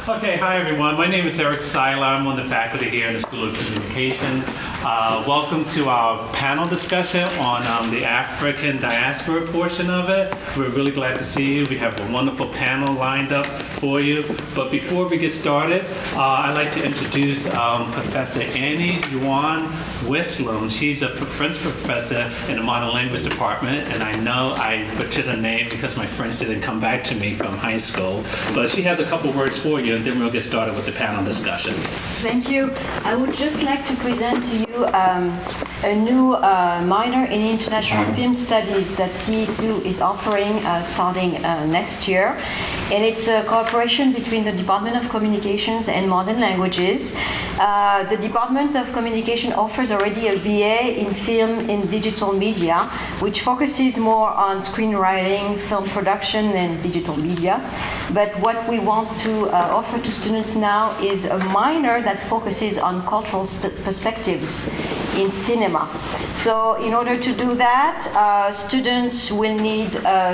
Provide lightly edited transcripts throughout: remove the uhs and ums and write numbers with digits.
Okay, hi everyone. My name is Eric Seiler. I'm on the faculty here in the School of Communication. Welcome to our panel discussion on the African Diaspora portion of it. We're really glad to see you. We have a wonderful panel lined up for you. But before we get started, I'd like to introduce Professor Annie Yuan Wislam. She's a French professor in the Modern Language Department, and I know I butchered her name because my French didn't come back to me from high school. But she has a couple words for you, and then we'll get started with the panel discussion. Thank you. I would just like to present to you a new minor in International Film Studies that CIFF is offering starting next year. And it's a cooperation between the Department of Communications and Modern Languages. The Department of Communication offers already a BA in Film in Digital Media, which focuses more on screenwriting, film production, and digital media. But what we want to offer to students now is a minor that focuses on cultural perspectives in cinema. So in order to do that, students will need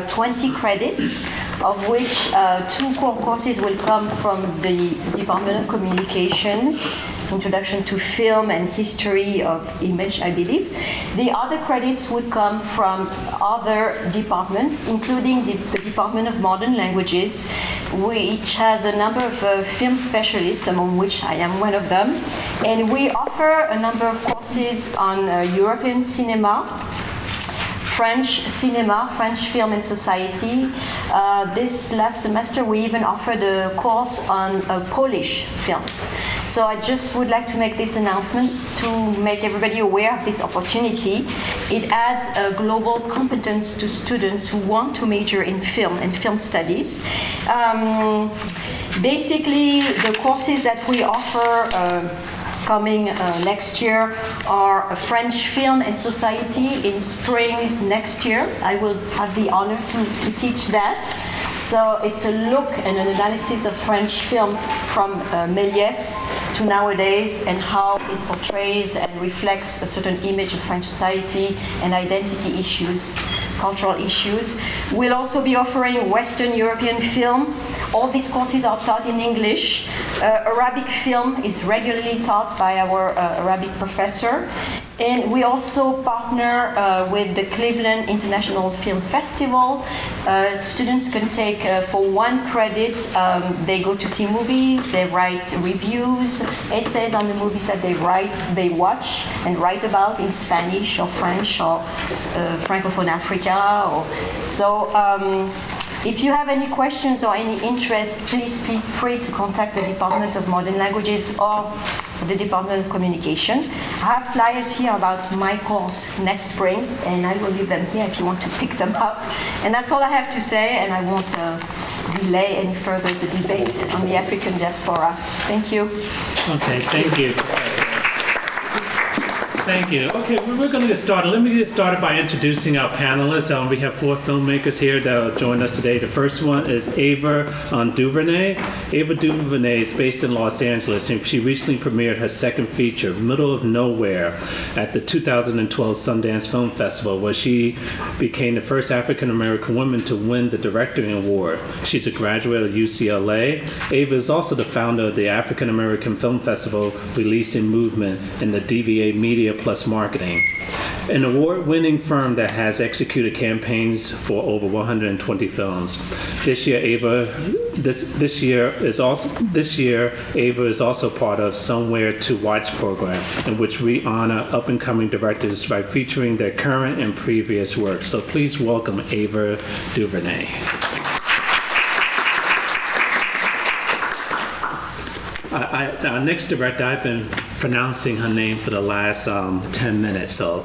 20 credits, of which 2 core courses will come from the Department of Communications, Introduction to Film and History of Image, I believe. The other credits would come from other departments, including the Department of Modern Languages, which has a number of film specialists, among which I am one of them. And we offer a number of courses on European cinema, French cinema, French film and society. This last semester we even offered a course on Polish films. So I just would like to make these announcements to make everybody aware of this opportunity. It adds a global competence to students who want to major in film and film studies. Basically, the courses that we offer coming next year are French film and society in spring next year. I will have the honor to teach that. So it's a look and an analysis of French films from Méliès to nowadays and how it portrays and reflects a certain image of French society and identity issues, cultural issues. We'll also be offering Western European film. All these courses are taught in English. Arabic film is regularly taught by our Arabic professor. And we also partner with the Cleveland International Film Festival. Students can take, for 1 credit, they go to see movies, they write reviews, essays on the movies that they watch and write about in Spanish or French or Francophone Africa. If you have any questions or any interest, please feel free to contact the Department of Modern Languages or the Department of Communication. I have flyers here about my course next spring, and I will leave them here if you want to pick them up. And that's all I have to say, and I won't delay any further the debate on the African diaspora. Thank you. Okay, thank you. Thank you. Okay, we're going to get started. Let me get started by introducing our panelists. We have 4 filmmakers here that will join us today. The first one is Ava Duvernay. Ava Duvernay is based in Los Angeles, and she recently premiered her second feature, Middle of Nowhere, at the 2012 Sundance Film Festival, where she became the first African-American woman to win the Directing Award. She's a graduate of UCLA. Ava is also the founder of the African-American Film Festival Releasing Movement and the DVA Media Plus Marketing, an award-winning firm that has executed campaigns for over 120 films. This year, Ava is also part of Somewhere to Watch program, in which we honor up-and-coming directors by featuring their current and previous work. So please welcome Ava Duvernay. Our next director, I've been pronouncing her name for the last 10 minutes, so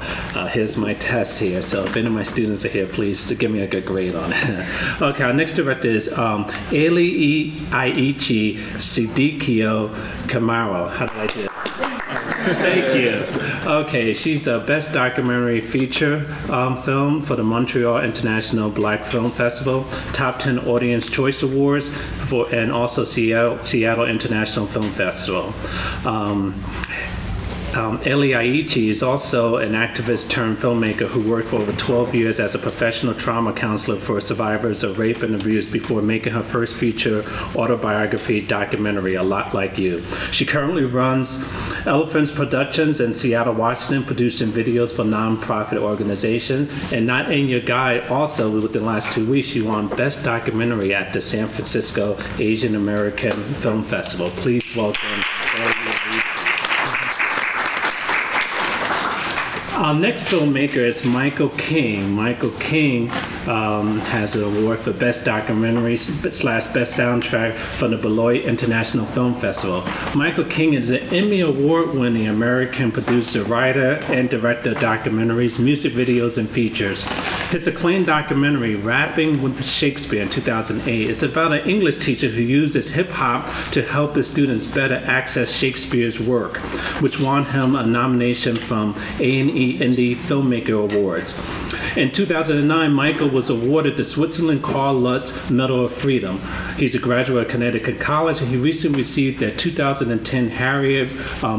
here's my test here. So if any of my students are here, please give me a good grade on it. Okay, our next director is Eli Aichi Sidikio Kamaro. How did I do? Thank you. Okay, she's a Best Documentary Feature film for the Montreal International Black Film Festival, Top 10 Audience Choice Awards, and also Seattle International Film Festival. Eli Aichi is also an activist turned filmmaker who worked for over 12 years as a professional trauma counselor for survivors of rape and abuse before making her first feature autobiography documentary, A Lot Like You. She currently runs Elephants Productions in Seattle, Washington, producing videos for nonprofit organizations. And Not In Your Guide, also within the last 2 weeks, she won Best Documentary at the San Francisco Asian American Film Festival. Please welcome Our next filmmaker is Michael King. Michael King has an award for Best Documentary / Best Soundtrack from the Beloit International Film Festival. Michael King is an Emmy Award-winning American producer, writer, and director of documentaries, music videos, and features. His acclaimed documentary, Rapping with Shakespeare in 2008, is about an English teacher who uses hip-hop to help his students better access Shakespeare's work, which won him a nomination from A&E Indie Filmmaker Awards. In 2009, Michael was awarded the Switzerland Carl Lutz Medal of Freedom. He's a graduate of Connecticut College, and he recently received the 2010 Harriet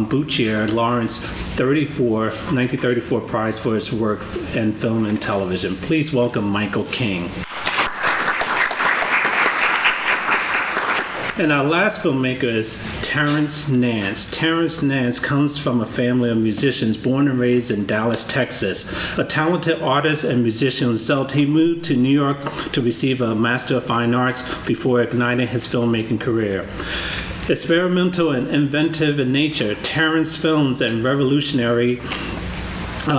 Beecher Lawrence 1934 Prize for his work in film and television. Please welcome Michael King. And our last filmmaker is Terrence Nance. Terrence Nance comes from a family of musicians born and raised in Dallas, Texas. A talented artist and musician himself, he moved to New York to receive a Master of Fine Arts before igniting his filmmaking career. Experimental and inventive in nature, Terrence films and revolutionary in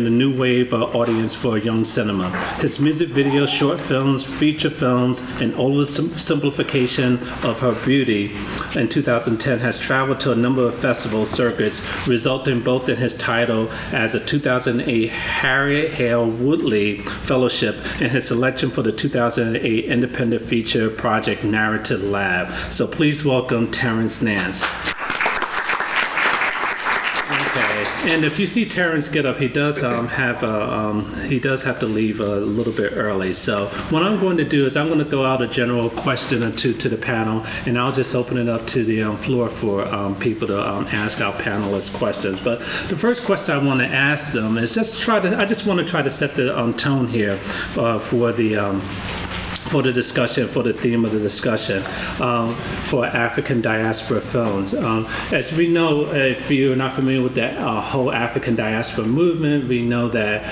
the new wave audience for young cinema. His music videos, short films, feature films, and oversimplification of her beauty in 2010 has traveled to a number of festival circuits, resulting both in his title as a 2008 Harriet Hale Woodley Fellowship and his selection for the 2008 independent feature project Narrative Lab. So please welcome Terrence Nance. And if you see Terrence get up, he does have to leave a little bit early. So what I'm going to do is I'm going to throw out a general question or two to the panel, and I'll just open it up to the floor for people to ask our panelists questions. But the first question I want to ask them is I just want to try to set the tone here for the discussion, for the theme of the discussion, for African diaspora films. As we know, if you're not familiar with that whole African diaspora movement, we know that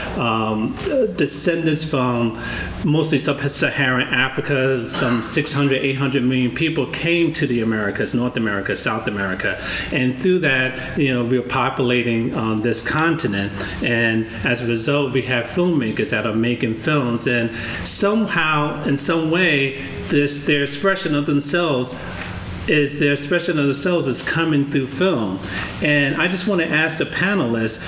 descendants from mostly sub-Saharan Africa, some 600, 800 million people came to the Americas, North America, South America. And through that, we're populating this continent. And as a result, we have filmmakers that are making films. And somehow, in some way, their expression of themselves is coming through film. And I just want to ask the panelists,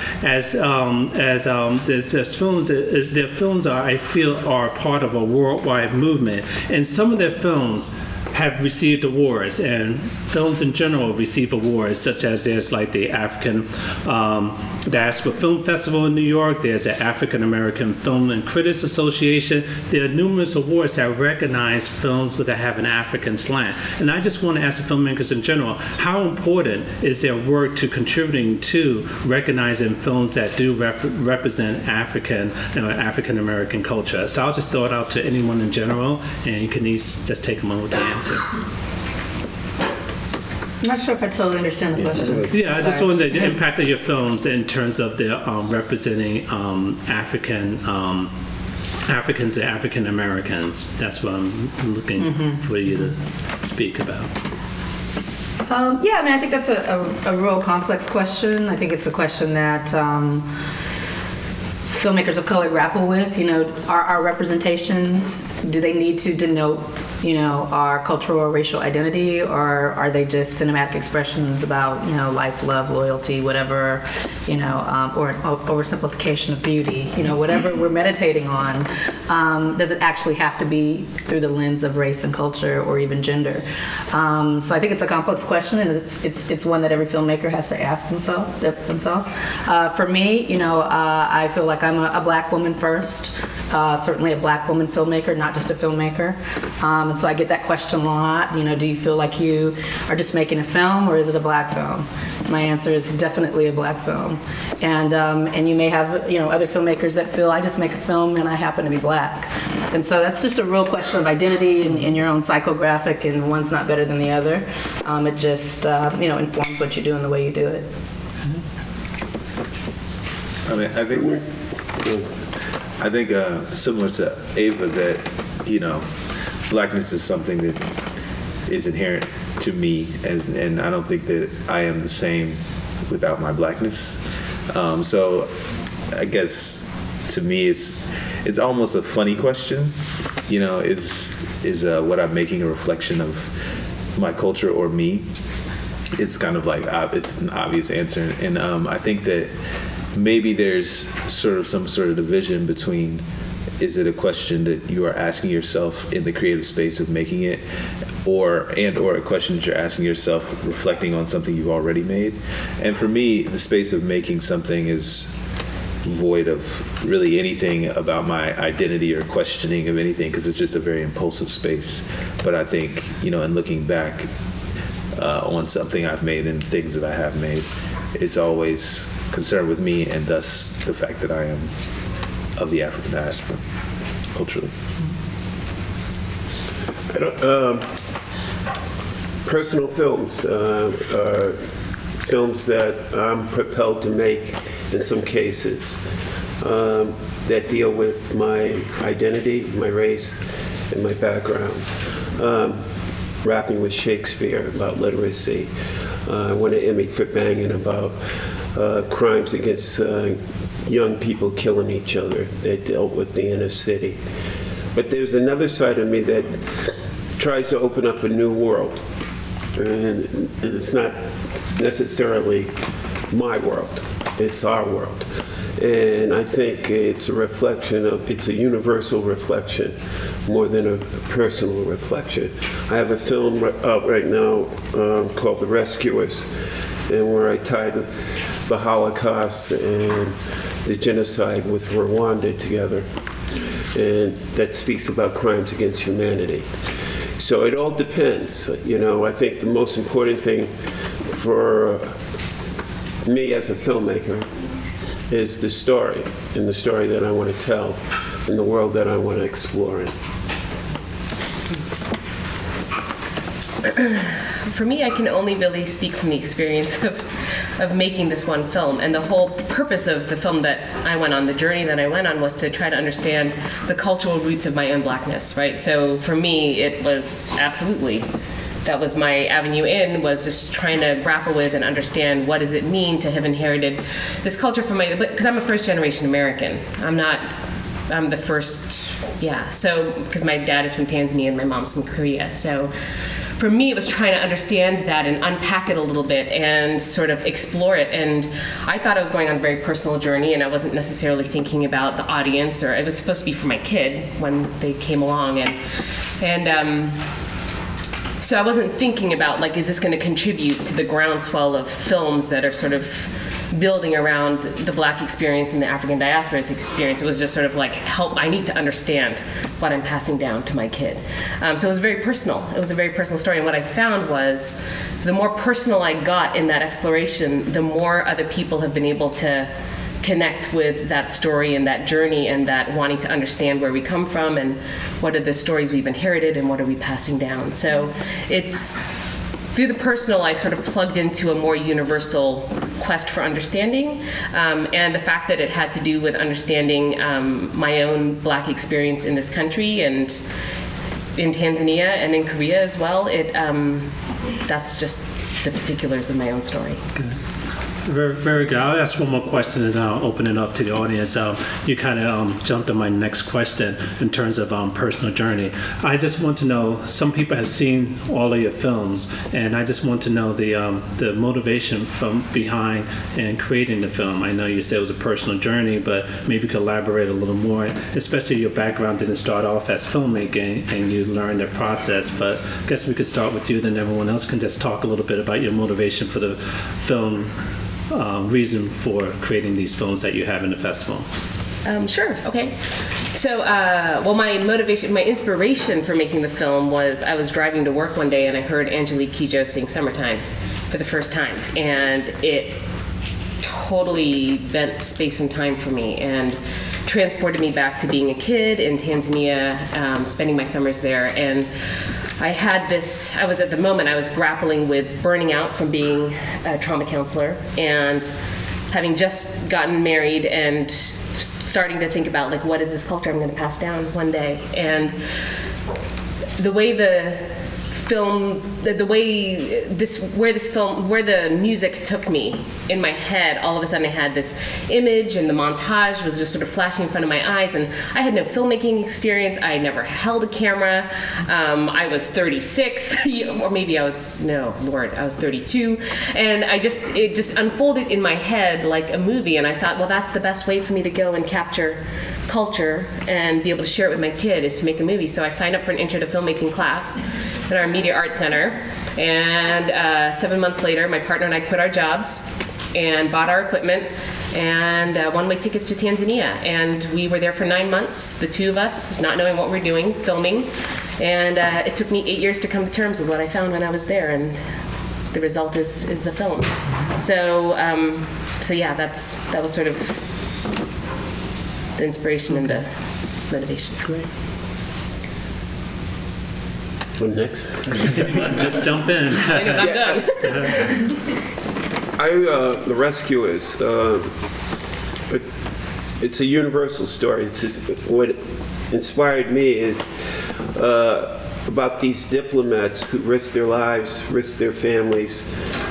their films I feel are part of a worldwide movement, and some of their films have received awards, and films in general receive awards, such as there's like the African Diaspora Film Festival in New York, there's the African American Film and Critics Association. There are numerous awards that recognize films that have an African slant. And I just want to ask the filmmakers in general, how important is their work to contributing to recognizing films that do represent African American culture? So I'll just throw it out to anyone in general, and you can each just take a moment to answer. I'm not sure if I totally understand the question. Yeah, I just wanted the impact of your films in terms of the representing Africans and African Americans. That's what I'm looking for you to speak about. Yeah, I mean, I think that's a real complex question. I think it's a question that filmmakers of color grapple with. Are our representations, do they need to denote our cultural or racial identity, or are they just cinematic expressions about, life, love, loyalty, whatever, or an oversimplification of beauty, whatever we're meditating on, does it actually have to be through the lens of race and culture or even gender? So I think it's a complex question, and it's one that every filmmaker has to ask themselves. For me, I feel like I'm a black woman first. certainly a black woman filmmaker, not just a filmmaker. And so I get that question a lot, you know, do you feel like you are just making a film or is it a black film? My answer is definitely a black film. And you may have, you know, other filmmakers that feel I just make a film and I happen to be black. And so that's just a real question of identity in your own psychographic, and one's not better than the other. It just, you know, informs what you do and the way you do it. I mean, I think similar to Ava, that, you know, blackness is something that is inherent to me, and I don't think that I am the same without my blackness. So I guess to me it's almost a funny question, you know, is what I'm making a reflection of my culture or me? It's kind of like it's an obvious answer, and I think that maybe there's some sort of division between, is it a question that you are asking yourself in the creative space of making it, or a question that you're asking yourself reflecting on something you've already made? And for me, the space of making something is void of really anything about my identity or questioning of anything, because it's just a very impulsive space. But I think, you know, in looking back on something I've made and things that I have made, it's always concerned with me, and thus the fact that I am of the African diaspora culturally. Personal films, films that I'm propelled to make in some cases, that deal with my identity, my race, and my background. Rapping with Shakespeare about literacy. I won an Emmy for Banging about crimes against young people killing each other. They dealt with the inner city. But there's another side of me that tries to open up a new world. And it's not necessarily my world, it's our world. And I think it's a reflection of, it's a universal reflection more than a personal reflection. I have a film out right now called The Rescuers, and where I tie the Holocaust and the genocide with Rwanda together. And that speaks about crimes against humanity. So it all depends. You know, I think the most important thing for me as a filmmaker is the story, and the story that I want to tell, and the world that I want to explore in. For me, I can only really speak from the experience of making this one film. And the whole purpose of the film that I went on, the journey that I went on, was to try to understand the cultural roots of my own blackness, right? So for me, it was absolutely, that was my avenue in, was just trying to grapple with and understand what does it mean to have inherited this culture from my, because I'm a first generation American. I'm the first, yeah. So, because my dad is from Tanzania and my mom's from Korea. So for me, it was trying to understand that and unpack it a little bit and sort of explore it. And I thought I was going on a very personal journey, and I wasn't necessarily thinking about the audience, or it was supposed to be for my kid when they came along. And so I wasn't thinking about, like, is this going to contribute to the groundswell of films that are sort of building around the Black experience and the African diaspora's experience. It was just sort of like, I need to understand what I'm passing down to my kid. So it was very personal. It was a very personal story. And what I found was, the more personal I got in that exploration, the more other people have been able to connect with that story and that journey, and that wanting to understand where we come from and what are the stories we've inherited and what are we passing down. So it's through the personal, I've sort of plugged into a more universal quest for understanding, and the fact that it had to do with understanding my own Black experience in this country and in Tanzania and in Korea as well. That's just the particulars of my own story. Good. Very good. I'll ask one more question and I'll open it up to the audience. You kind of jumped on my next question in terms of personal journey. I just want to know, some people have seen all of your films, and I just want to know the motivation from behind and creating the film. I know you said it was a personal journey, but maybe you could elaborate a little more, especially your background didn't start off as filmmaking and you learned the process. But I guess we could start with you, then everyone else can just talk a little bit about your motivation for the film. Reason for creating these films that you have in the festival. Sure, okay. So, well, my motivation, my inspiration for making the film was I was driving to work one day and I heard Angelique Kidjo sing Summertime for the first time. And it totally bent space and time for me and transported me back to being a kid in Tanzania, spending my summers there. And I had this, I was grappling with burning out from being a trauma counselor and having just gotten married and starting to think about, like, what is this culture I'm going to pass down one day? And the way the film, where the music took me in my head, all of a sudden I had this image and the montage was just sort of flashing in front of my eyes, and I had no filmmaking experience. I never held a camera. I was 36, or maybe I was 32, and it just unfolded in my head like a movie, and I thought, well, that's the best way for me to go and capture culture and be able to share it with my kid is to make a movie. So I signed up for an intro to filmmaking class at our Media Arts Center, and 7 months later my partner and I quit our jobs and bought our equipment and one-way tickets to Tanzania, and we were there for 9 months, the two of us, not knowing what we're doing, filming, and it took me 8 years to come to terms with what I found when I was there, and the result is the film. So yeah, that was sort of the inspiration and the motivation. Great. What next? Just jump in. I'm done. The Rescuers. It's a universal story. It's just, what inspired me is about these diplomats who risked their lives, risked their families,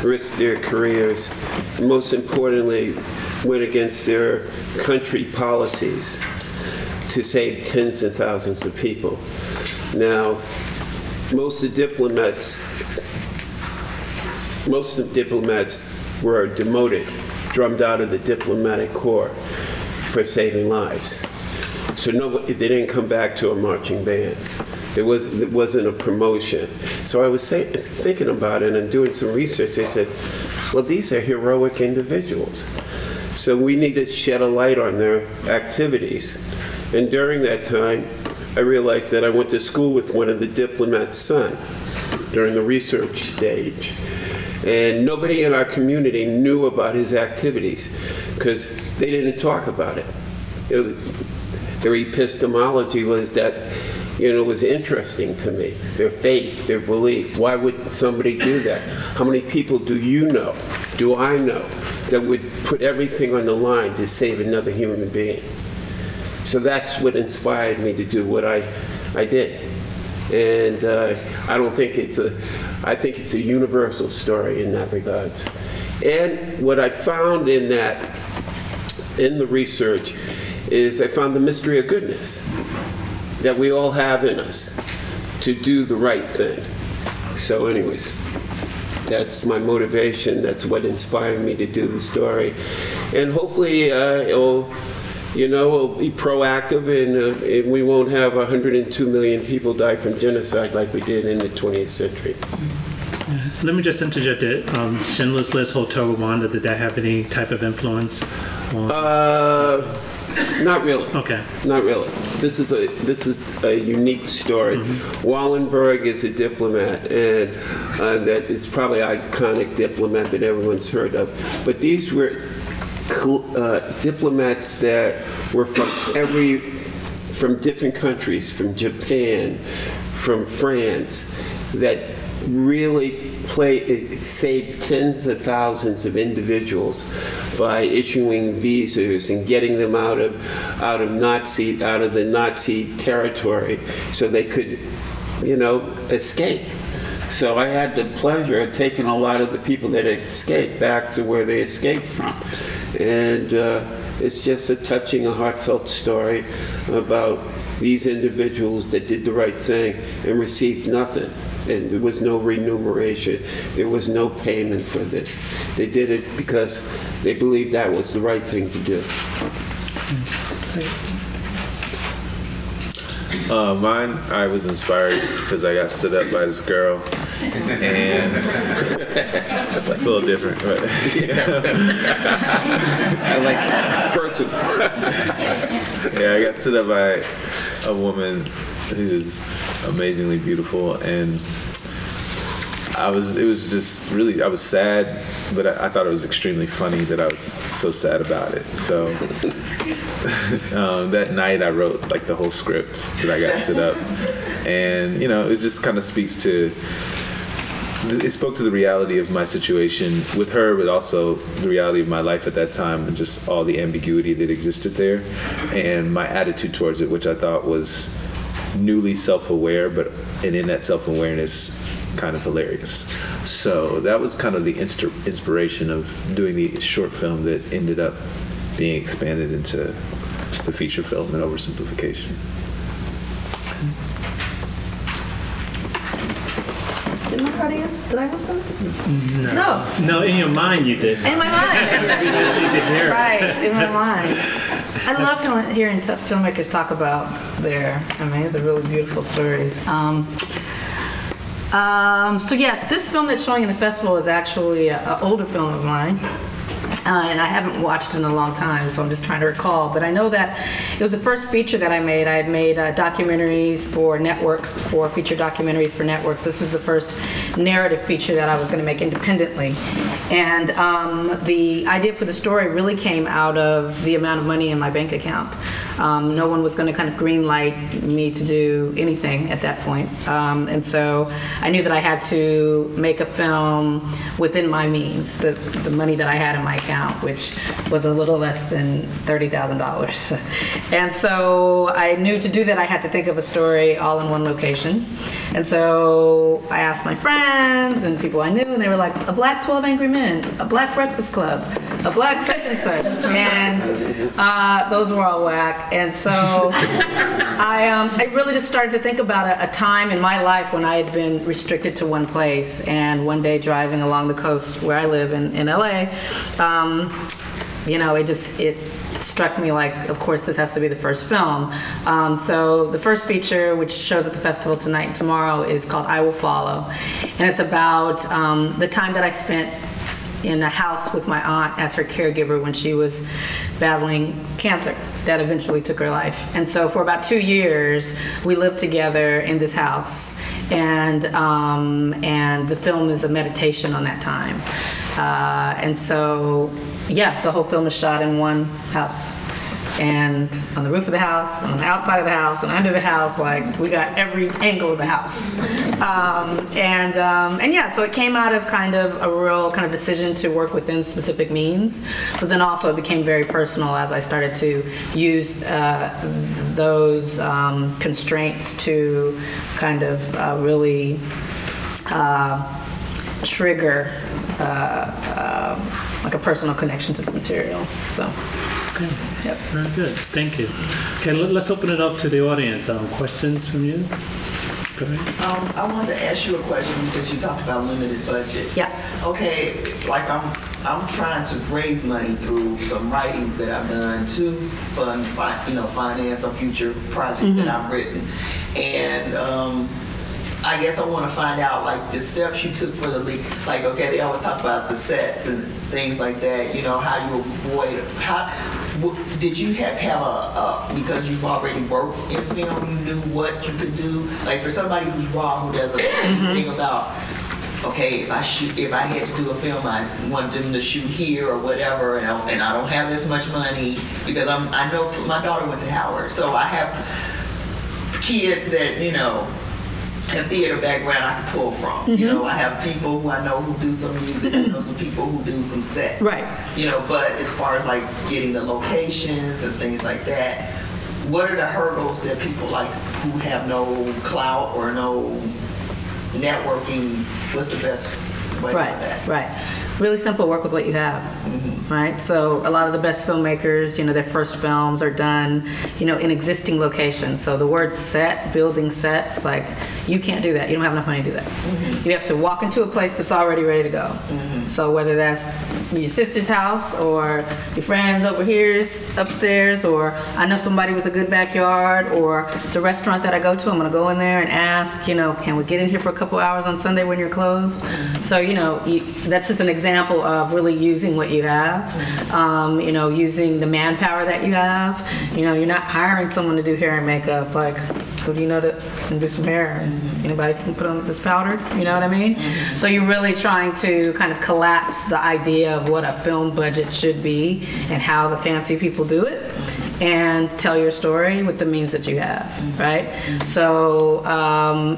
risked their careers, and most importantly, went against their country policies to save tens of thousands of people. Now, most of the diplomats were demoted, drummed out of the diplomatic corps for saving lives. So they didn't come back to a marching band. There wasn't a promotion. So I was thinking about it and doing some research. I said, well, these are heroic individuals. So we need to shed a light on their activities. And during that time, I realized that I went to school with one of the diplomat's son during the research stage. And nobody in our community knew about his activities because they didn't talk about it. Their epistemology was that, was interesting to me. Their faith, their belief. Why would somebody do that? How many people do you know, do I know, that would put everything on the line to save another human being? So that's what inspired me to do what I did. And I think it's a universal story in that regards. And what I found in the research is I found the mystery of goodness that we all have in us to do the right thing. So anyways, that's my motivation. That's what inspired me to do the story. And hopefully it'll be proactive and we won't have 102 million people die from genocide like we did in the 20th century. Let me just interject it. Schindler's List, Hotel Rwanda, did that have any type of influence? Not really. Okay. Not really. This is a unique story. Mm-hmm. Wallenberg is a diplomat, and that is probably an iconic diplomat that everyone's heard of. But these were diplomats that were from different countries, from Japan, from France, that really saved tens of thousands of individuals by issuing visas and getting them out of the Nazi territory so they could, escape. So I had the pleasure of taking a lot of the people that escaped back to where they escaped from. And it's just a touching, a heartfelt story about these individuals that did the right thing and received nothing. And there was no remuneration. There was no payment for this. They did it because they believed that was the right thing to do. Mine, I was inspired because I got stood up by this girl and that's a little different. But I like this person. yeah, I got stood up by a woman who's amazingly beautiful, and I was sad, but I thought it was extremely funny that I was so sad about it. So that night I wrote like the whole script that I got stood up, and it just kind of spoke to the reality of my situation with her, but also the reality of my life at that time and just all the ambiguity that existed there, and my attitude towards it, which I thought was newly self-aware, and in that self-awareness kind of hilarious. So that was kind of the inspiration of doing the short film that ended up being expanded into the feature film and oversimplification. Did I answer this? No, in your mind you did. In my mind. We just need to hear it. Right, in my mind. I love hearing filmmakers talk about these are really beautiful stories. So yes, this film that's showing in the festival is actually an older film of mine. And I haven't watched it in a long time, so I'm just trying to recall. But I know that it was the first feature that I made. I had made documentaries for networks before, feature documentaries for networks. This was the first narrative feature that I was going to make independently. And the idea for the story really came out of the amount of money in my bank account. No one was going to kind of green light me to do anything at that point. And so I knew that I had to make a film within my means, the money that I had in my account, which was a little less than $30,000. And so I knew to do that I had to think of a story all in one location. And so I asked my friends and people I knew, and they were like, a black 12 Angry Men, a black Breakfast Club, a black such and such. And those were all whack. And so I really just started to think about a time in my life when I had been restricted to one place. And one day driving along the coast where I live in LA, it struck me like, of course, this has to be the first film. So the first feature, which shows at the festival tonight and tomorrow, is called I Will Follow. And it's about the time that I spent in a house with my aunt as her caregiver when she was battling cancer that eventually took her life. And so for about 2 years, we lived together in this house. And the film is a meditation on that time. And so, yeah, the whole film is shot in one house. And on the roof of the house, and on the outside of the house, and under the house, like, we got every angle of the house. And yeah, so it came out of kind of a real kind of decision to work within specific means, but then also it became very personal as I started to use those constraints to kind of really trigger like a personal connection to the material. So. Okay. Yep. Very good. Thank you. Okay, let's open it up to the audience. Questions from you? Go ahead. I wanted to ask you a question because you talked about limited budget. Yeah. Okay, like I'm trying to raise money through some writings that I've done to fund, finance some future projects that I've written, and I guess I want to find out, like, the steps you took for the leak. Like, okay, they always talk about the sets and things like that, how you avoid, did you have because you've already worked in film, you knew what you could do? Like, for somebody who's raw, who doesn't think about, okay, if I had to do a film, I want them to shoot here or whatever, and I don't have this much money, because I know my daughter went to Howard, so I have kids that, have theater background I can pull from. I have people who I know who do some music, I know some people who do some sets. Right. But as far as like getting the locations and things like that, what are the hurdles that people like who have no clout or no networking, what's the best way to do that? Right. Really simple, work with what you have. right? So a lot of the best filmmakers, their first films are done, in existing locations. So the word set, building sets, like, you can't do that. You don't have enough money to do that. You have to walk into a place that's already ready to go. So whether that's your sister's house or your friend over here's upstairs, or I know somebody with a good backyard, or it's a restaurant that I go to, I'm going to go in there and ask, can we get in here for a couple hours on Sunday when you're closed? So, that's just an example of really using what you have, using the manpower that you have. You're not hiring someone to do hair and makeup. Like, who do you know that can do some hair? Anybody can put on this powder? You know what I mean? So you're really trying to kind of collapse the idea of what a film budget should be and how the fancy people do it, and tell your story with the means that you have, right? So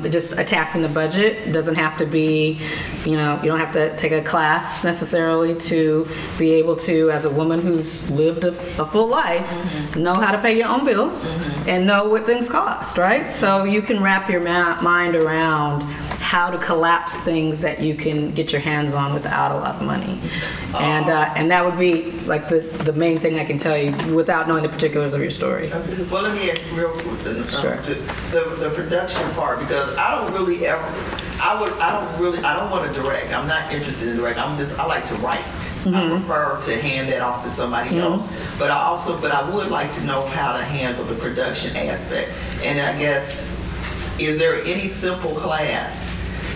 just attacking the budget doesn't have to be, you don't have to take a class necessarily to be able to, as a woman who's lived a full life, know how to pay your own bills and know what things cost, right? So you can wrap your mind around how to collapse things that you can get your hands on without a lot of money. And that would be like the main thing I can tell you without knowing the particulars of your story. Well, let me ask you real quick Sure. the production part, because I don't want to direct. I'm not interested in direct. I like to write. I prefer to hand that off to somebody else. But I would like to know how to handle the production aspect. And I guess, is there any simple class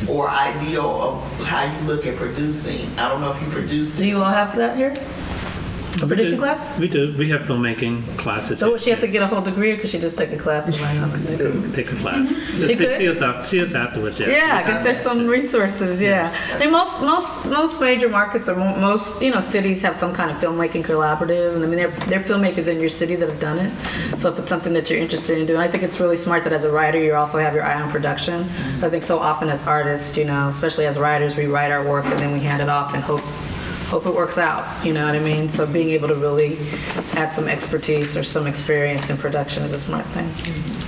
or ideal of how you look at producing? I don't know if you produce. Do you all have that here? A producing class? We do. We have filmmaking classes. So would she have to get a whole degree, or could she just take a class? Take a class. She could? See us afterwards. Yeah, because there's some resources. Yeah, I mean, most major markets or most cities have some kind of filmmaking collaborative, and I mean they're filmmakers in your city that have done it. So if it's something that you're interested in doing, I think it's really smart that as a writer you also have your eye on production. I think so often as artists, especially as writers, we write our work and then we hand it off and hope it works out, you know what I mean? So being able to really add some expertise or some experience in production is a smart thing.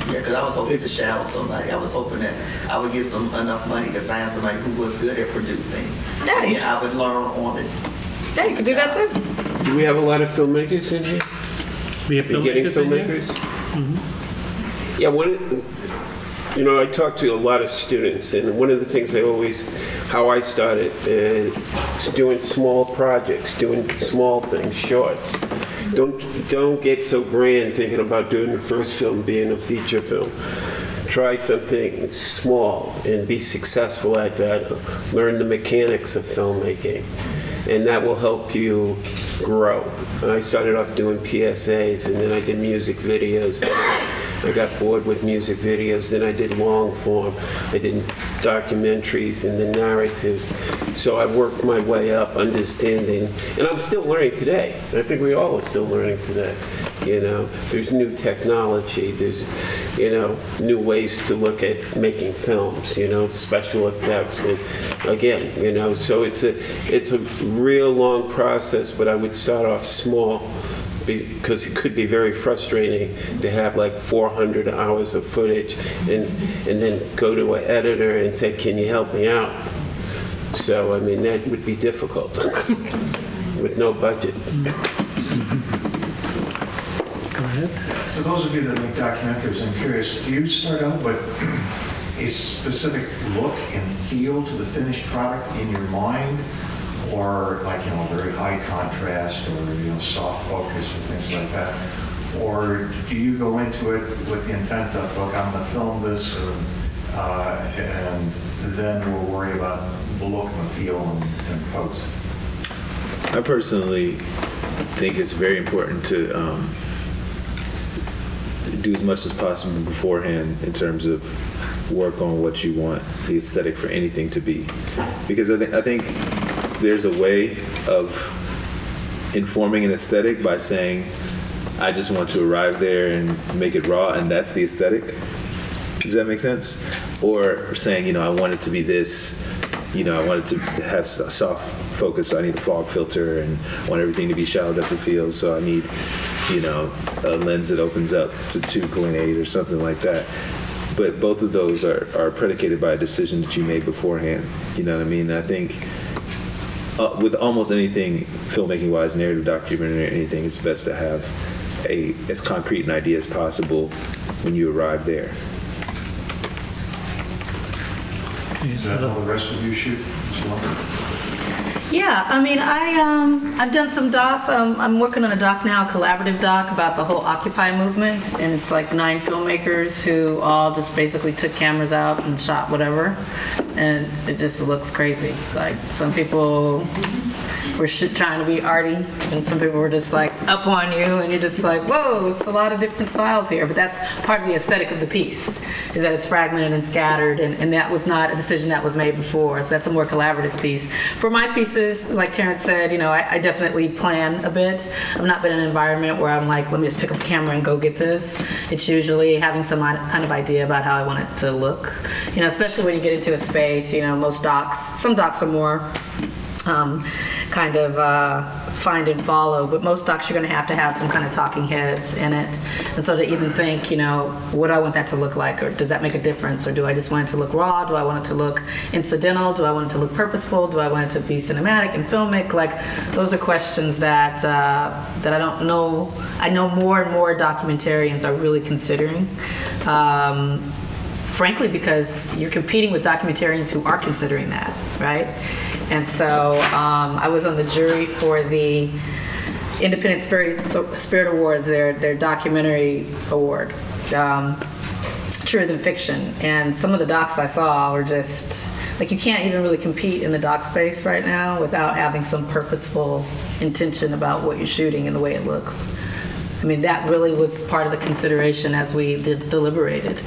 Yeah, because I was hoping to shadow somebody. I was hoping that I would get enough money to find somebody who was good at producing. Yeah. And I would learn on it. Yeah, you could do that too. Do we have a lot of filmmakers in here? We have filmmakers. Yeah, I talk to a lot of students, and one of the things how I started is doing small projects, doing small things, shorts. Don't get so grand thinking about doing your first film being a feature film. Try something small and be successful at that. Learn the mechanics of filmmaking, and that will help you grow. I started off doing PSAs, and then I did music videos. I got bored with music videos, then I did long form, I did documentaries and then narratives. So I worked my way up, understanding, and I'm still learning today. And I think we all are still learning today. There's new technology, there's, new ways to look at making films, special effects, and again, so it's a real long process, but I would start off small, because it could be very frustrating to have like 400 hours of footage and then go to an editor and say, can you help me out? So, I mean, that would be difficult with no budget. Go ahead. For those of you that make documentaries, I'm curious, do you start out with a specific look and feel to the finished product in your mind? Or very high contrast or soft focus and things like that? Or do you go into it with the intent of, look, I'm going to film this and then we'll worry about the look and the feel and post? I personally think it's very important to do as much as possible beforehand in terms of work on what you want the aesthetic for anything to be. Because I think there's a way of informing an aesthetic by saying, I just want to arrive there and make it raw, and that's the aesthetic. Does that make sense? Or saying, I want it to be this, I want it to have soft focus, so I need a fog filter, and I want everything to be shallow depth of field, so I need, a lens that opens up to 2.8 or something like that. But both of those are predicated by a decision that you made beforehand. You know what I mean? I think with almost anything filmmaking wise, narrative, documentary, or anything, it's best to have as concrete an idea as possible when you arrive there. Is that how the rest of you shoot as well? Yeah, I mean, I've done some docs. I'm working on a doc now, a collaborative doc about the whole Occupy movement, and it's like 9 filmmakers who all just basically took cameras out and shot whatever, and it just looks crazy. Like some people were trying to be arty, and some people were just like up on you, and you're just like, whoa, it's a lot of different styles here. But that's part of the aesthetic of the piece, is that it's fragmented and scattered, and that was not a decision that was made before. So that's a more collaborative piece. For my pieces, like Terrence said, I definitely plan a bit. I've not been in an environment where I'm like, let me just pick up a camera and go get this. It's usually having some kind of idea about how I want it to look. Especially when you get into a space, most docs, some docs are more kind of find and follow, but most docs you're going to have some kind of talking heads in it. And so to even think, what do I want that to look like, or does that make a difference, or do I just want it to look raw? Do I want it to look incidental? Do I want it to look purposeful? Do I want it to be cinematic and filmic? Like, those are questions that I don't know. I know more and more documentarians are really considering. Frankly, because you're competing with documentarians who are considering that, right? And so I was on the jury for the Independent Spirit Awards, their documentary award, Truer Than Fiction. And some of the docs I saw were just, like, you can't even really compete in the doc space right now without having some purposeful intention about what you're shooting and the way it looks. I mean, that really was part of the consideration as we deliberated.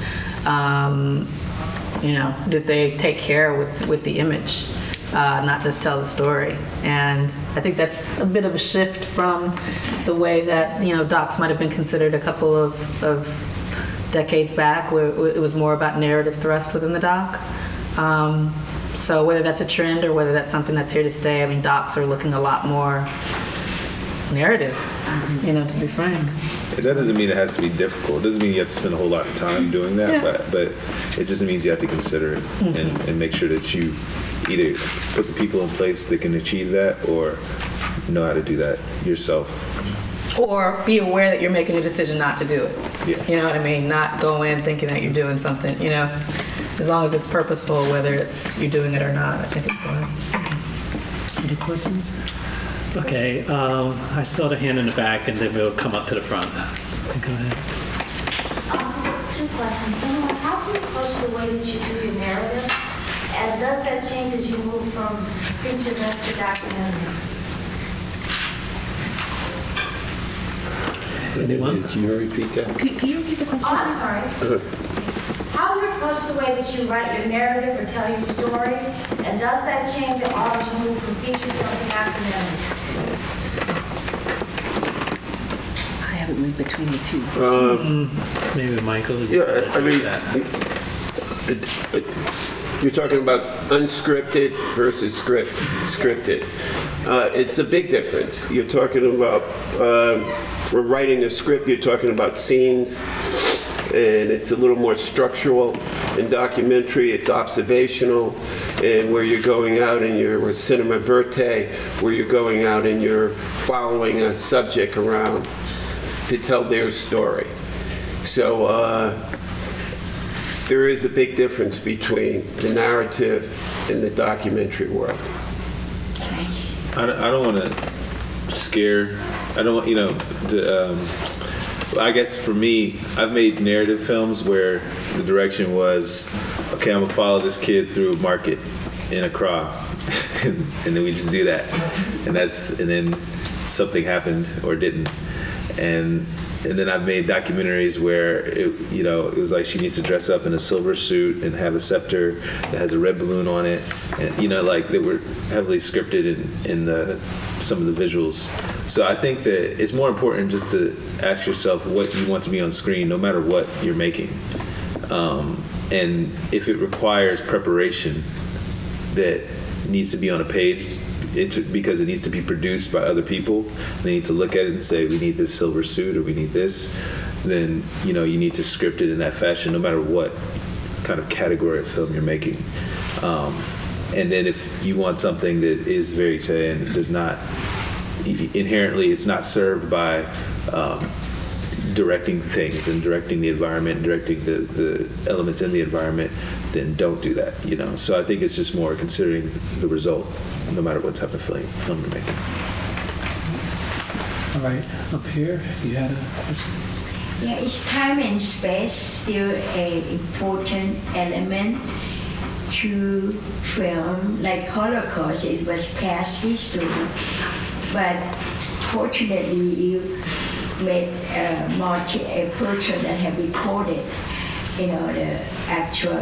Did they take care with the image, not just tell the story? And I think that's a bit of a shift from the way that docs might have been considered a couple of decades back, where it was more about narrative thrust within the doc. So whether that's a trend or whether that's something that's here to stay, I mean, docs are looking a lot more narrative, to be frank. That doesn't mean it has to be difficult. It doesn't mean you have to spend a whole lot of time doing that, but it just means you have to consider it and make sure that you either put the people in place that can achieve that, or know how to do that yourself. Or be aware that you're making a decision not to do it. Yeah. You know what I mean? Not go in thinking that you're doing something, as long as it's purposeful, whether it's you're doing it or not, I think it's fine. Any questions? Okay, I saw the hand in the back, and then we'll come up to the front. Go ahead. Just 2 questions. Number one, how do you approach the way that you do your narrative? And does that change as you move from feature length to documentary? Anyone? Can you repeat that? Can you repeat the question? Oh, I'm sorry. How do you approach the way that you write your narrative or tell your story? And does that change at all as you move from feature film to documentary? I haven't moved between the two. Maybe Michael. Yeah, I mean, you're talking about unscripted versus scripted. It's a big difference. You're talking about, we're writing a script, you're talking about scenes, and it's a little more structural. In documentary, it's observational, and where you're going out and you're cinema verte, where you're going out and you're following a subject around to tell their story. So there is a big difference between the narrative and the documentary world. I don't want to scare. I don't want, I guess for me, I've made narrative films where the direction was, okay, I'm gonna follow this kid through a market in Accra, and then we just do that, and then something happened or didn't, and then I've made documentaries where it was like she needs to dress up in a silver suit and have a scepter that has a red balloon on it, and like they were heavily scripted in some of the visuals. So I think that it's more important just to ask yourself what you want to be on screen, no matter what you're making, and if it requires preparation that needs to be on a page. Because it needs to be produced by other people. They need to look at it and say, we need this silver suit or we need this. Then, you need to script it in that fashion, no matter what kind of category of film you're making. And then if you want something that is verite and does not, inherently it's not served by directing things and directing the environment, and directing the elements in the environment, then don't do that, you know. So I think it's just more considering the result, no matter what type of film you're making. All right, up here, you had a question? Yeah, is time and space still an important element to film? Like Holocaust, it was past history, but fortunately you made a person that have recorded, you know, the actual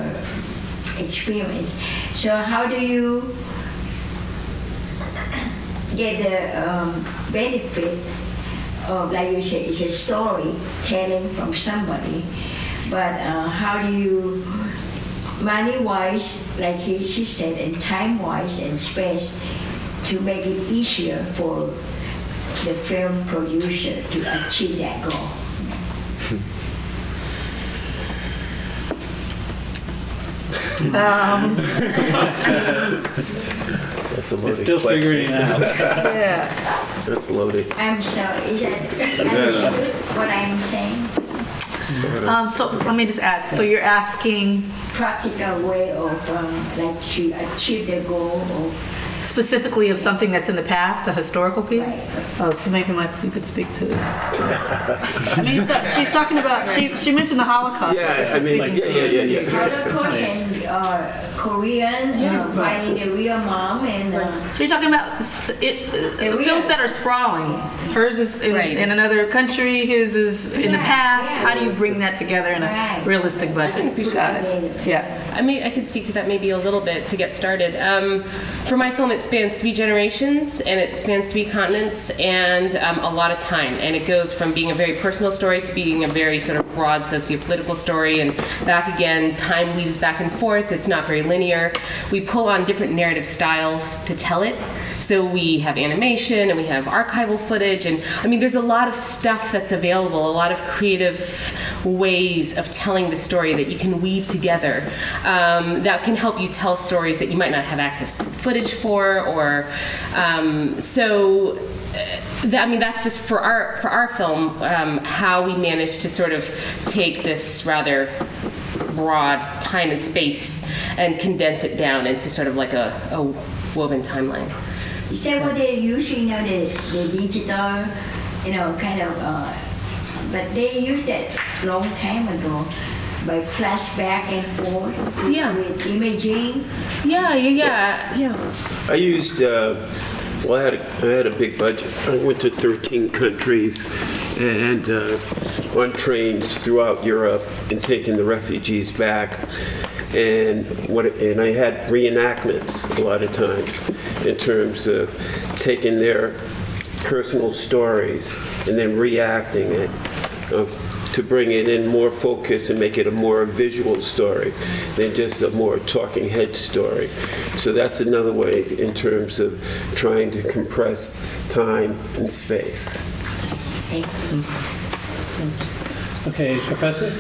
experience. So how do you get the benefit of, like you said, it's a story telling from somebody, but how do you, money-wise, like she said, and time-wise and space, to make it easier for the film producer to achieve that goal? That's a loaded Still question. figuring it out. Yeah. That's loaded. I'm sorry, is that understood what I'm saying? So let me just ask. So you're asking Practical way of like to achieve the goal of specifically of something that's in the past, a historical piece? Right. Oh, so maybe you could speak to that. I mean, she's talking about, she mentioned the Holocaust. Yeah, I mean, yeah. Holocaust and Korean, finding the real mom, and So you're talking about films that are sprawling. Hers is in another country, his is in the past. Yeah. How do you bring that together in a realistic budget? Got it. Yeah. I mean, I could speak to that maybe a little bit to get started. For my film, it spans 3 generations, and it spans 3 continents, and a lot of time. And it goes from being a very personal story to being a very sort of broad socio-political story, and back again. Time weaves back and forth. It's not very linear. We pull on different narrative styles to tell it. So we have animation, and we have archival footage, and I mean, there's a lot of stuff that's available, a lot of creative ways of telling the story that you can weave together that can help you tell stories that you might not have access to footage for, or I mean, that's just for our film, how we managed to sort of take this rather broad time and space and condense it down into sort of like a woven timeline. is that what they use, you know, the digital, you know, kind of, but they used that long time ago, by flashback and forth with imaging. Yeah. I used, well, I had a big budget. I went to 13 countries and on trains throughout Europe and taking the refugees back. And I had reenactments a lot of times in terms of taking their personal stories and then reacting it to bring it in more focus and make it a more visual story than just a more talking head story. So that's another way in terms of trying to compress time and space. Thank you. Okay, Professor?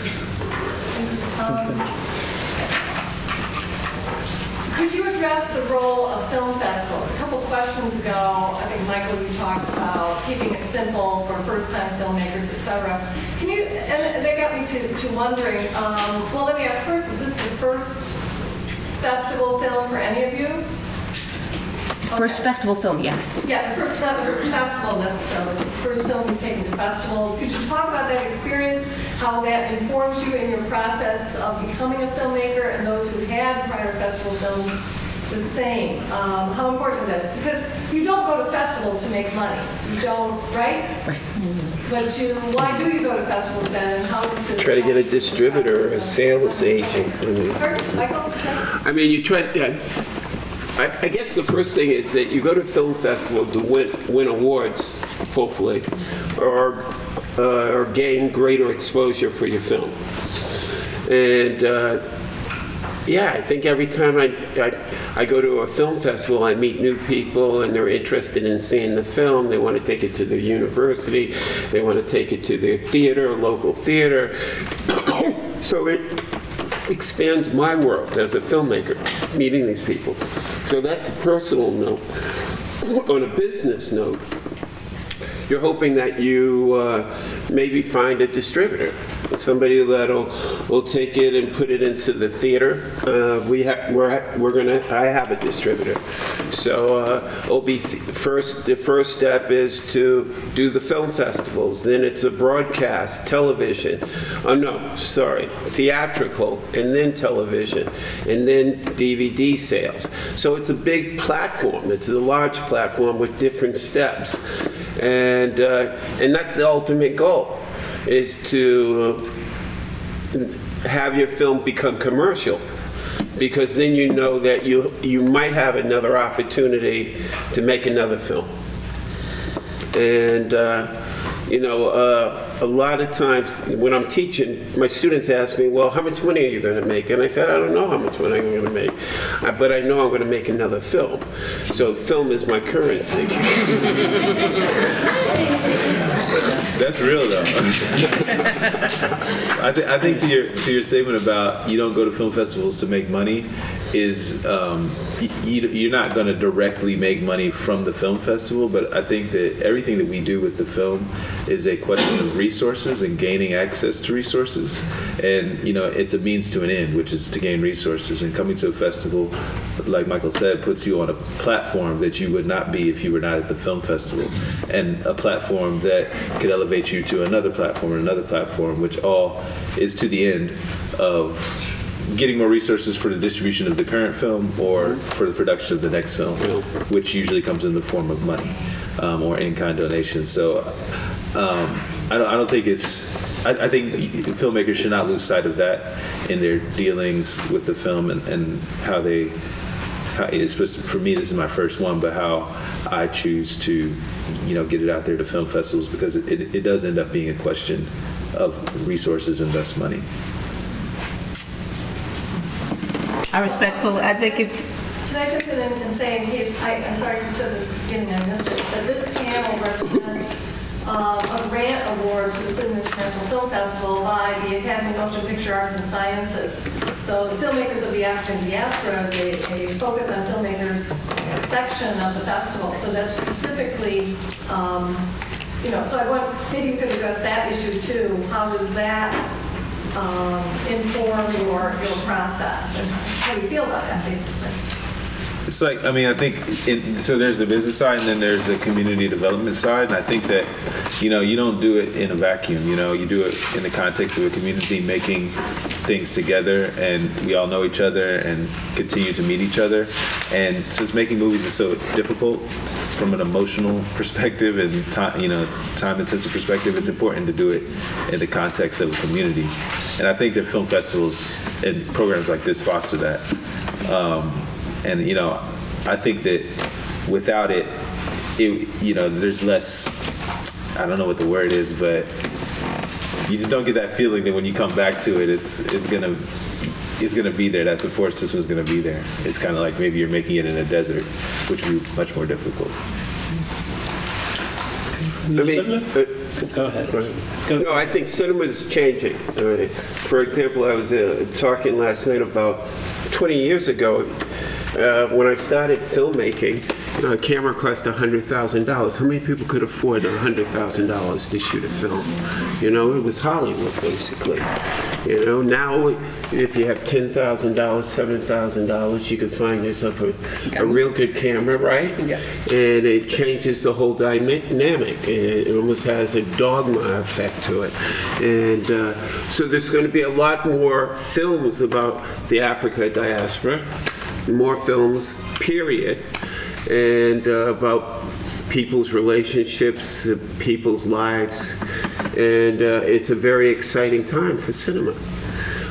Could you address the role of film festivals? A couple questions ago, I think, Michael, you talked about keeping it simple for first-time filmmakers, etc. Can you, and that got me to wondering, well, let me ask first, is this the first festival film for any of you? First festival film, yeah. Yeah, not the first festival necessarily, the first film you've taken to festivals. Could you talk about that experience, how that informs you in your process of becoming a filmmaker, and those who had prior festival films the same? How important is this? Because you don't go to festivals to make money. You don't, right? Right. But why do you go to festivals then, and how does this... Try to get a distributor or a sales agent. I mean, you try to... I guess the first thing is that you go to film festival to win awards, hopefully, or gain greater exposure for your film. And yeah, I think every time I go to a film festival, I meet new people, and they're interested in seeing the film. They want to take it to their university. They want to take it to their theater, local theater. So it expands my world as a filmmaker, meeting these people. So that's a personal note. On a business note, you're hoping that you maybe find a distributor, somebody will take it and put it into the theater. I have a distributor, so it'll be the first step is to do the film festivals. Then it's a broadcast, television. Oh no, sorry, theatrical, and then television, and then DVD sales. So it's a big platform. It's a large platform with different steps. And that's the ultimate goal, is to have your film become commercial, because then you know that you might have another opportunity to make another film. And a lot of times when I'm teaching, my students ask me, well, how much money are you going to make? And I said, I don't know how much money I'm going to make, but I know I'm going to make another film. So film is my currency. That's real, though. I think to your statement about you don't go to film festivals to make money is you're not going to directly make money from the film festival, but I think that everything that we do with the film is a question of resources and gaining access to resources. And it's a means to an end, which is to gain resources. And coming to a festival, like Michael said, puts you on a platform that you would not be if you were not at the film festival, and a platform that could elevate you to another platform, which all is to the end of getting more resources for the distribution of the current film or for the production of the next film, which usually comes in the form of money or in-kind donations. So I don't think I think filmmakers should not lose sight of that in their dealings with the film and how for me, this is my first one, but how I choose to get it out there to film festivals, because it does end up being a question of resources and thus money. I think it's... Can I jump in and say, in case, I'm sorry you said this at the beginning, I missed it, but this panel represents a grant award to the Cleveland International Film Festival by the Academy of Motion Picture Arts and Sciences. So the Filmmakers of the African Diaspora is a focus on filmmakers section of the festival. So that's specifically, so I want, maybe you could address that issue too. How does that inform your process, and how do you feel about that, basically? It's like, I think, so there's the business side and then there's the community development side. And I think that, you don't do it in a vacuum, you do it in the context of a community making things together, and we all know each other and continue to meet each other. And since making movies is so difficult from an emotional perspective and time-intensive perspective, it's important to do it in the context of a community. And I think that film festivals and programs like this foster that. And I think that without it, there's less, I don't know what the word is, but you just don't get that feeling that when you come back to it, it's gonna be there. That support system is gonna be there. It's kind of like maybe you're making it in a desert, which would be much more difficult. Go ahead. No, I think cinema is changing. For example, I was talking last night about 20 years ago. When I started filmmaking, a camera cost $100,000. How many people could afford $100,000 to shoot a film? It was Hollywood, basically. Now if you have $10,000, $7,000, you can find yourself a real good camera, right? Yeah. And it changes the whole dynamic. It almost has a dogma effect to it. And so there's going to be a lot more films about the African diaspora, more films, period, and about people's relationships, people's lives, and it's a very exciting time for cinema.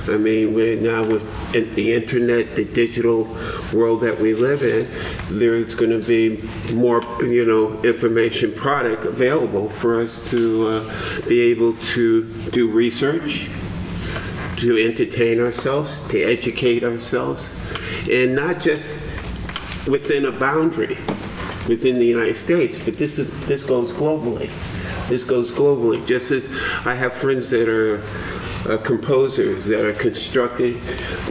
We're now with the internet, the digital world that we live in, there's going to be more, information product available for us to be able to do research, to entertain ourselves, to educate ourselves, and not just within a boundary within the United States, but this goes globally. This goes globally. Just as I have friends that are composers that are constructing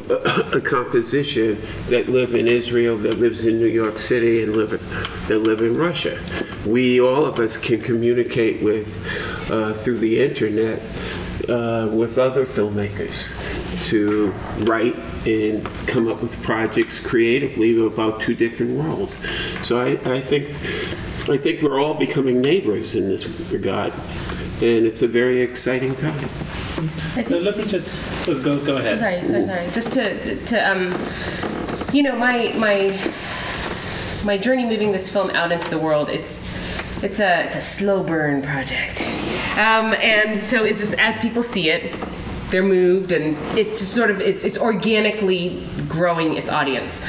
a composition that live in Israel, that lives in New York City, and that live in Russia. All of us can communicate with, through the internet, with other filmmakers to write and come up with projects creatively about two different worlds. So I think we're all becoming neighbors in this regard, and it's a very exciting time. Let me just go ahead. Sorry. Just to you know, my journey moving this film out into the world, it's a slow burn project, and so it's just as people see it, they're moved, and it's just sort of it's organically growing its audience.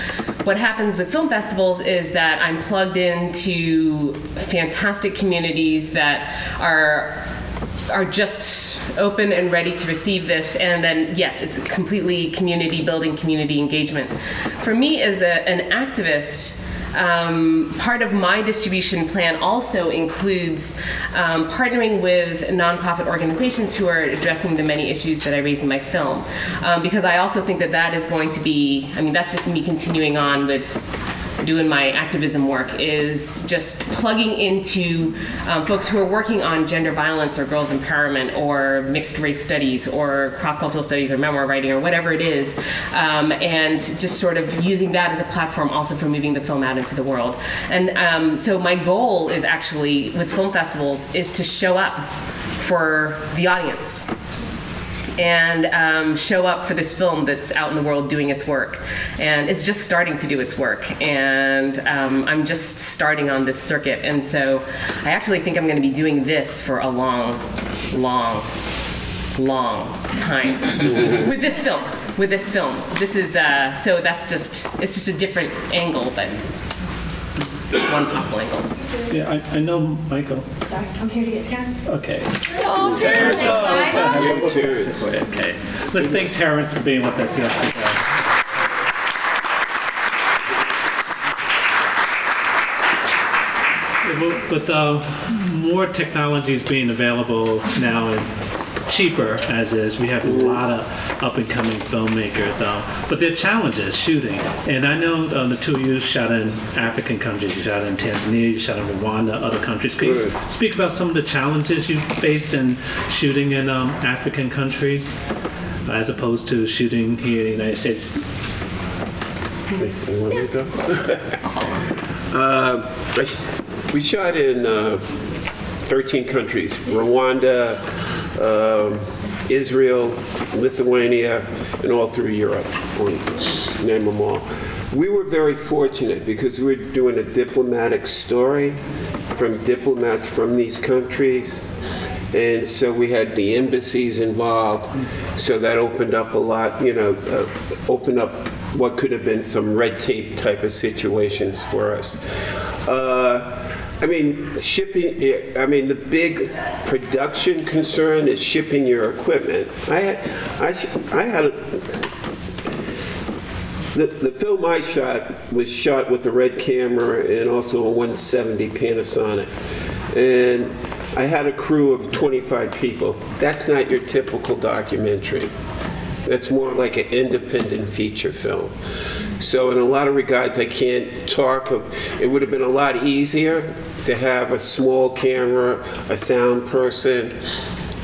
What happens with film festivals is that I'm plugged into fantastic communities that are just open and ready to receive this, and then yes, it's completely community building, community engagement. For me as an activist, part of my distribution plan also includes partnering with nonprofit organizations who are addressing the many issues that I raise in my film, because I also think that is going to be, I mean, that's just me continuing on with doing my activism work, is just plugging into folks who are working on gender violence or girls empowerment or mixed race studies or cross-cultural studies or memoir writing or whatever it is, and just sort of using that as a platform also for moving the film out into the world. And so my goal is actually, with film festivals, is to show up for the audience and show up for this film that's out in the world doing its work. And it's just starting to do its work. And I'm just starting on this circuit. And so I actually think I'm going to be doing this for a long time with this film. This is, so that's just, it's just a different angle, but one possible angle. Yeah, I know Michael. Sorry, I'm here to get Terrence. Okay. Oh, Terrence! Terrence. Okay. Let's thank Terrence for being with us yesterday. With more technologies being available now and cheaper as is, we have a lot of up-and-coming filmmakers, but there are challenges shooting. And I know the two of you shot in African countries. You shot in Tanzania, you shot in Rwanda, other countries. Could you speak about some of the challenges you face in shooting in African countries as opposed to shooting here in the United States? We shot in 13 countries: Rwanda, Israel, Lithuania, and all through Europe, name them all. We were very fortunate because we were doing a diplomatic story from diplomats from these countries, and so we had the embassies involved, so that opened up a lot, opened up what could have been some red tape type of situations for us. I mean, shipping, the big production concern is shipping your equipment. The film I shot was shot with a red camera and also a 170 Panasonic. And I had a crew of 25 people. That's not your typical documentary. That's more like an independent feature film. So in a lot of regards, I can't talk of, it would have been a lot easier to have a small camera, a sound person,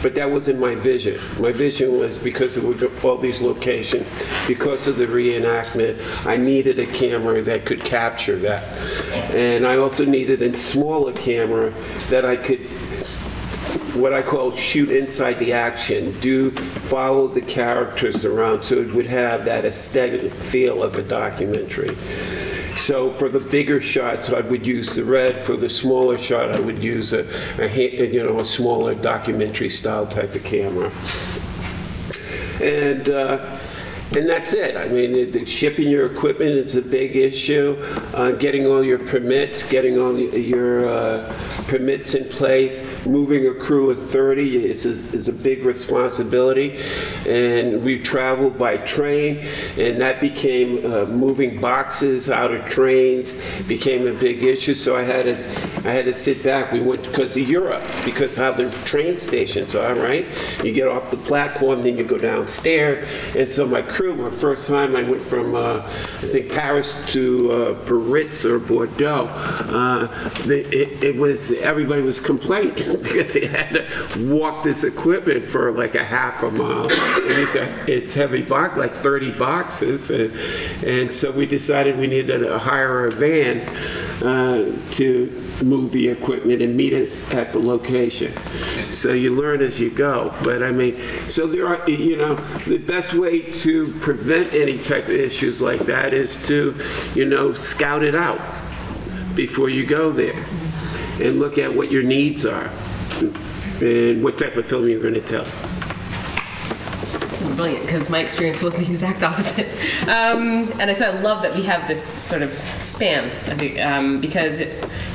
but that wasn't my vision. My vision was, because of all these locations, because of the reenactment, I needed a camera that could capture that. And I also needed a smaller camera that I could, what I call, shoot inside the action, follow the characters around, so it would have that aesthetic feel of a documentary. So for the bigger shots, I would use the red. For the smaller shot, I would use a smaller documentary style type of camera. And And that's it. I mean, the shipping your equipment is a big issue. Getting all your permits, getting all your permits in place. Moving a crew of 30 is a big responsibility. And we traveled by train, and that became moving boxes out of trains became a big issue. So I had to sit back. We went because of Europe, because how the train stations are, right? You get off the platform, then you go downstairs, and so my first time I went from, I think, Paris to Biarritz or Bordeaux, everybody was complaining because they had to walk this equipment for like a half a mile. And it's heavy box, like 30 boxes. And so we decided we needed to hire a van to move the equipment and meet us at the location. So you learn as you go. But I mean, so there are, the best way to prevent any type of issues like that is to, scout it out before you go there and look at what your needs are and what type of film you're going to tell. This is brilliant because my experience was the exact opposite. And so I love that we have this sort of span because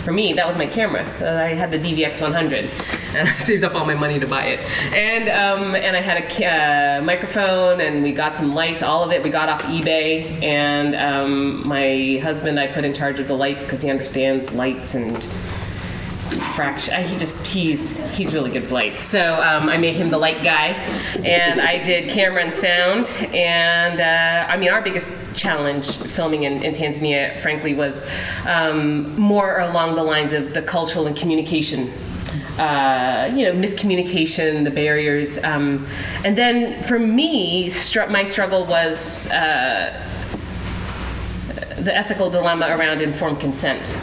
for me, that was my camera. I had the DVX100 and I saved up all my money to buy it. And I had a microphone and we got some lights, all of it we got off eBay. And my husband I put in charge of the lights because he understands lights and fraction. He's really good with light. So I made him the light guy, and I did camera and sound. And our biggest challenge filming in Tanzania, frankly, was more along the lines of the cultural and communication. Miscommunication, the barriers, and then for me, my struggle was the ethical dilemma around informed consent.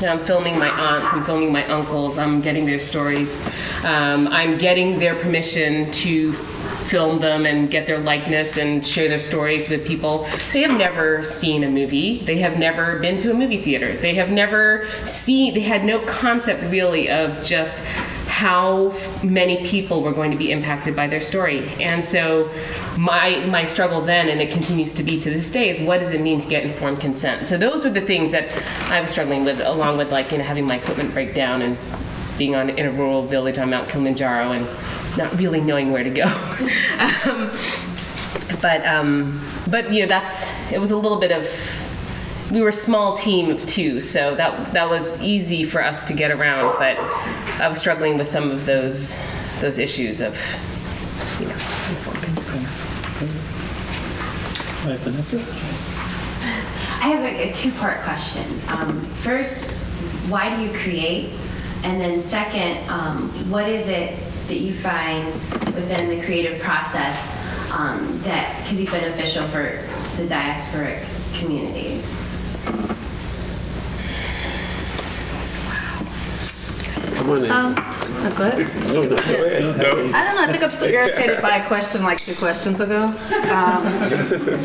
I'm filming my aunts, I'm filming my uncles, I'm getting their stories, I'm getting their permission to film them and get their likeness and share their stories with people. They have never seen a movie, they have never been to a movie theater, they had no concept really of just how many people were going to be impacted by their story. And so my struggle then, and it continues to be to this day, is what does it mean to get informed consent? So those were the things that I was struggling with, along with having my equipment break down and being in a rural village on Mount Kilimanjaro and not really knowing where to go. It was a little bit of, we were a small team of two, so that was easy for us to get around, but I was struggling with some of those issues of, informed consent. Right, Vanessa? I have a two-part question. First, why do you create? And then second, what is it that you find within the creative process that can be beneficial for the diasporic communities? Come on in. Go ahead. No, go ahead. No. I don't know. I think I'm still irritated by a question like 2 questions ago,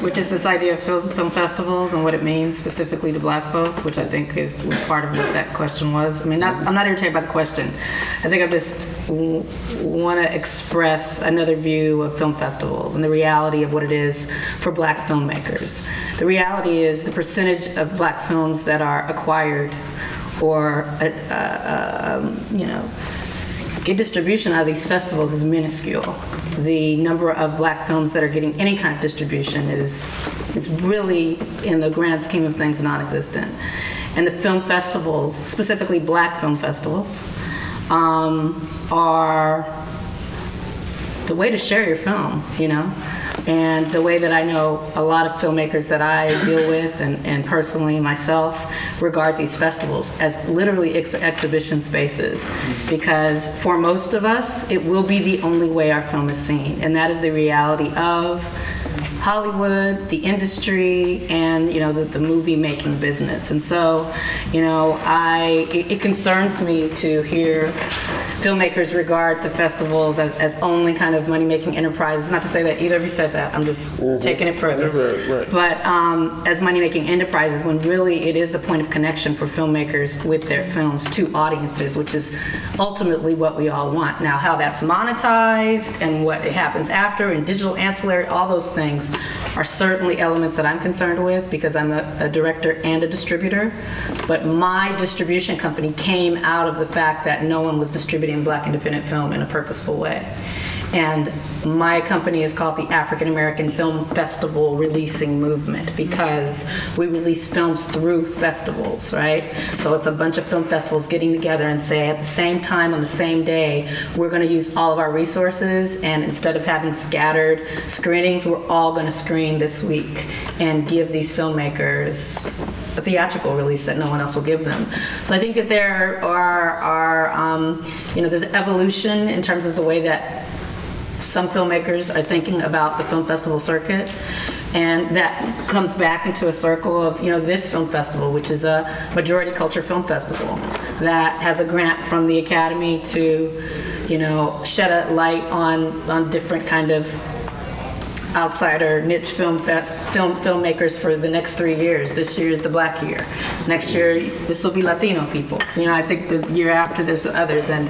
which is this idea of film festivals and what it means specifically to Black folk, which I think was part of what that question was. I mean, I'm not irritated by the question. I think I just want to express another view of film festivals and the reality of what it is for Black filmmakers. The reality is the percentage of Black films that are acquired or get distribution out of these festivals is minuscule. The number of Black films that are getting any kind of distribution is really, in the grand scheme of things, non-existent. And the film festivals, specifically Black film festivals, are the way to share your film, And the way that I know a lot of filmmakers that I deal with and personally myself regard these festivals as literally exhibition spaces, because for most of us, it will be the only way our film is seen. And that is the reality of Hollywood, the industry, and the movie making business. And so, it concerns me to hear filmmakers regard the festivals as only kind of money-making enterprises. Not to say that either of you said that. I'm just taking it further. Right. But as money-making enterprises, when really it is the point of connection for filmmakers with their films to audiences, which is ultimately what we all want. Now, how that's monetized and what happens after and digital ancillary, all those things are certainly elements that I'm concerned with because I'm a director and a distributor. But my distribution company came out of the fact that no one was distributing Black independent film in a purposeful way. And my company is called the African American Film Festival Releasing Movement because we release films through festivals, right? So it's a bunch of film festivals getting together and say at the same time on the same day, we're going to use all of our resources, and instead of having scattered screenings, we're all going to screen this week and give these filmmakers a theatrical release that no one else will give them. So I think that there are there's evolution in terms of the way that some filmmakers are thinking about the film festival circuit, and that comes back into a circle of this film festival, which is a majority culture film festival that has a grant from the Academy to shed a light on different kind of outsider niche filmmakers for the next 3 years. This year is the Black year. Next year, this will be Latino people. I think the year after there's others, and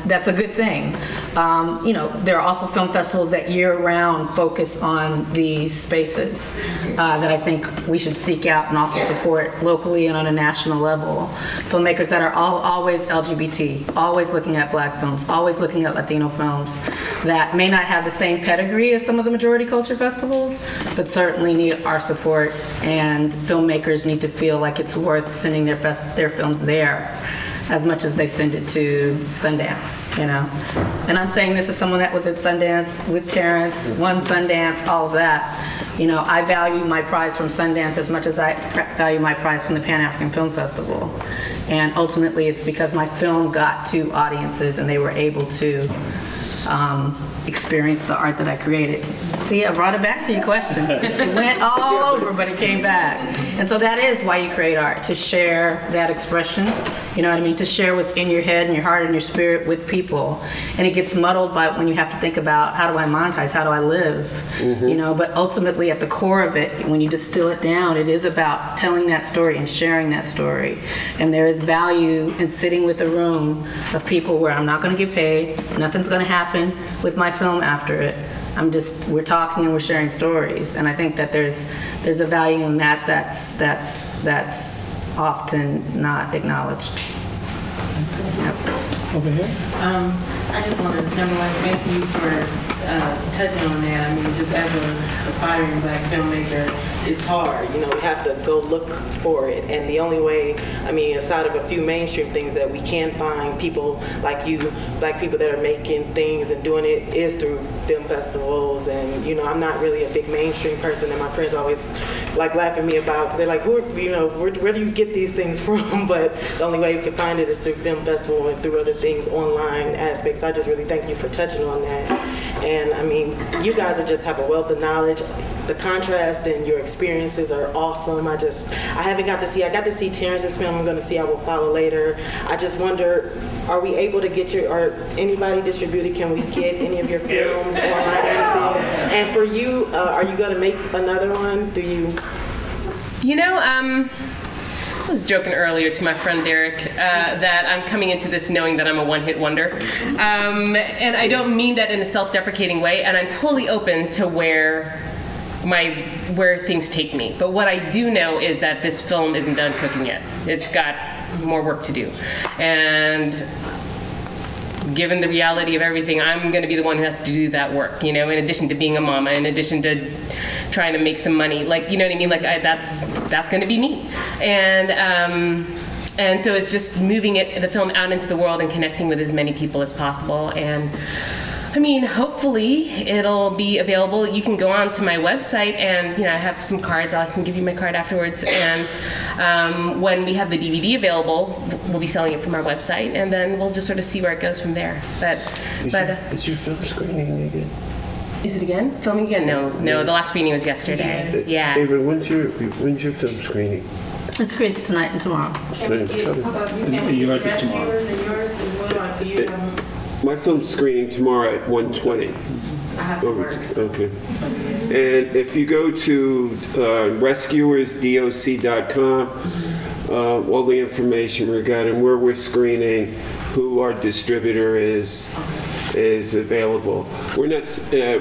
that's a good thing. There are also film festivals that year-round focus on these spaces that I think we should seek out and also support locally and on a national level. Filmmakers that are always LGBT, always looking at Black films, always looking at Latino films that may not have the same pedigree as some of the majority culture festivals, but certainly need our support, and filmmakers need to feel like it's worth sending their films there as much as they send it to Sundance, And I'm saying this as someone that was at Sundance with Terrence, won Sundance, all of that. I value my prize from Sundance as much as I value my prize from the Pan-African Film Festival. And ultimately it's because my film got to audiences and they were able to experience the art that I created. See, I brought it back to your question. It went all over, but it came back. And so that is why you create art, to share that expression, to share what's in your head and your heart and your spirit with people. And it gets muddled by when you have to think about, how do I monetize, how do I live, but ultimately at the core of it, when you distill it down, it is about telling that story and sharing that story. And there is value in sitting with a room of people where I'm not going to get paid, nothing's going to happen with my film after it. We're talking and we're sharing stories, and I think that there's a value in that's often not acknowledged. Yep. Over here. I just want to, number one, thank you for touching on that. I mean, just as an aspiring Black filmmaker, it's hard. We have to go look for it. And the only way, aside of a few mainstream things that we can find people like you, Black people that are making things and doing it, is through film festivals. And, I'm not really a big mainstream person, and my friends always laugh at me about, because they're like, where do you get these things from? But the only way you can find it is through film festival and through other things, online aspects. I just really thank you for touching on that. And you guys just have a wealth of knowledge. The contrast and your experiences are awesome. I got to see Terrence's film. I'm going to see I Will Follow later. I just wonder, are we able to get or anybody distributed? Can we get any of your films online or anything? And for you, are you going to make another one? Do you? I was joking earlier to my friend Derek that I'm coming into this knowing that I'm a one-hit wonder. And I don't mean that in a self-deprecating way, and I'm totally open to where things take me. But what I do know is that this film isn't done cooking yet. It's got more work to do. And given the reality of everything, I'm going to be the one who has to do that work, in addition to being a mama, in addition to trying to make some money, that's going to be me. And so it's just moving the film out into the world and connecting with as many people as possible. And hopefully it'll be available. You can go on to my website, and I have some cards. I can give you my card afterwards. And when we have the DVD available, we'll be selling it from our website, and then we'll just sort of see where it goes from there. Is your film screening again? Is it again? Filming again? No. The last screening was yesterday. Yeah. Ava, when's your film screening? It screens tonight and tomorrow. Can we get, how about you? Can we Yours get is tomorrow. yours and yours as well? you My film's screening tomorrow at 1:20. I have to work. Okay. And if you go to rescuersdoc.com, all the information regarding where we're screening, who our distributor is available. We're not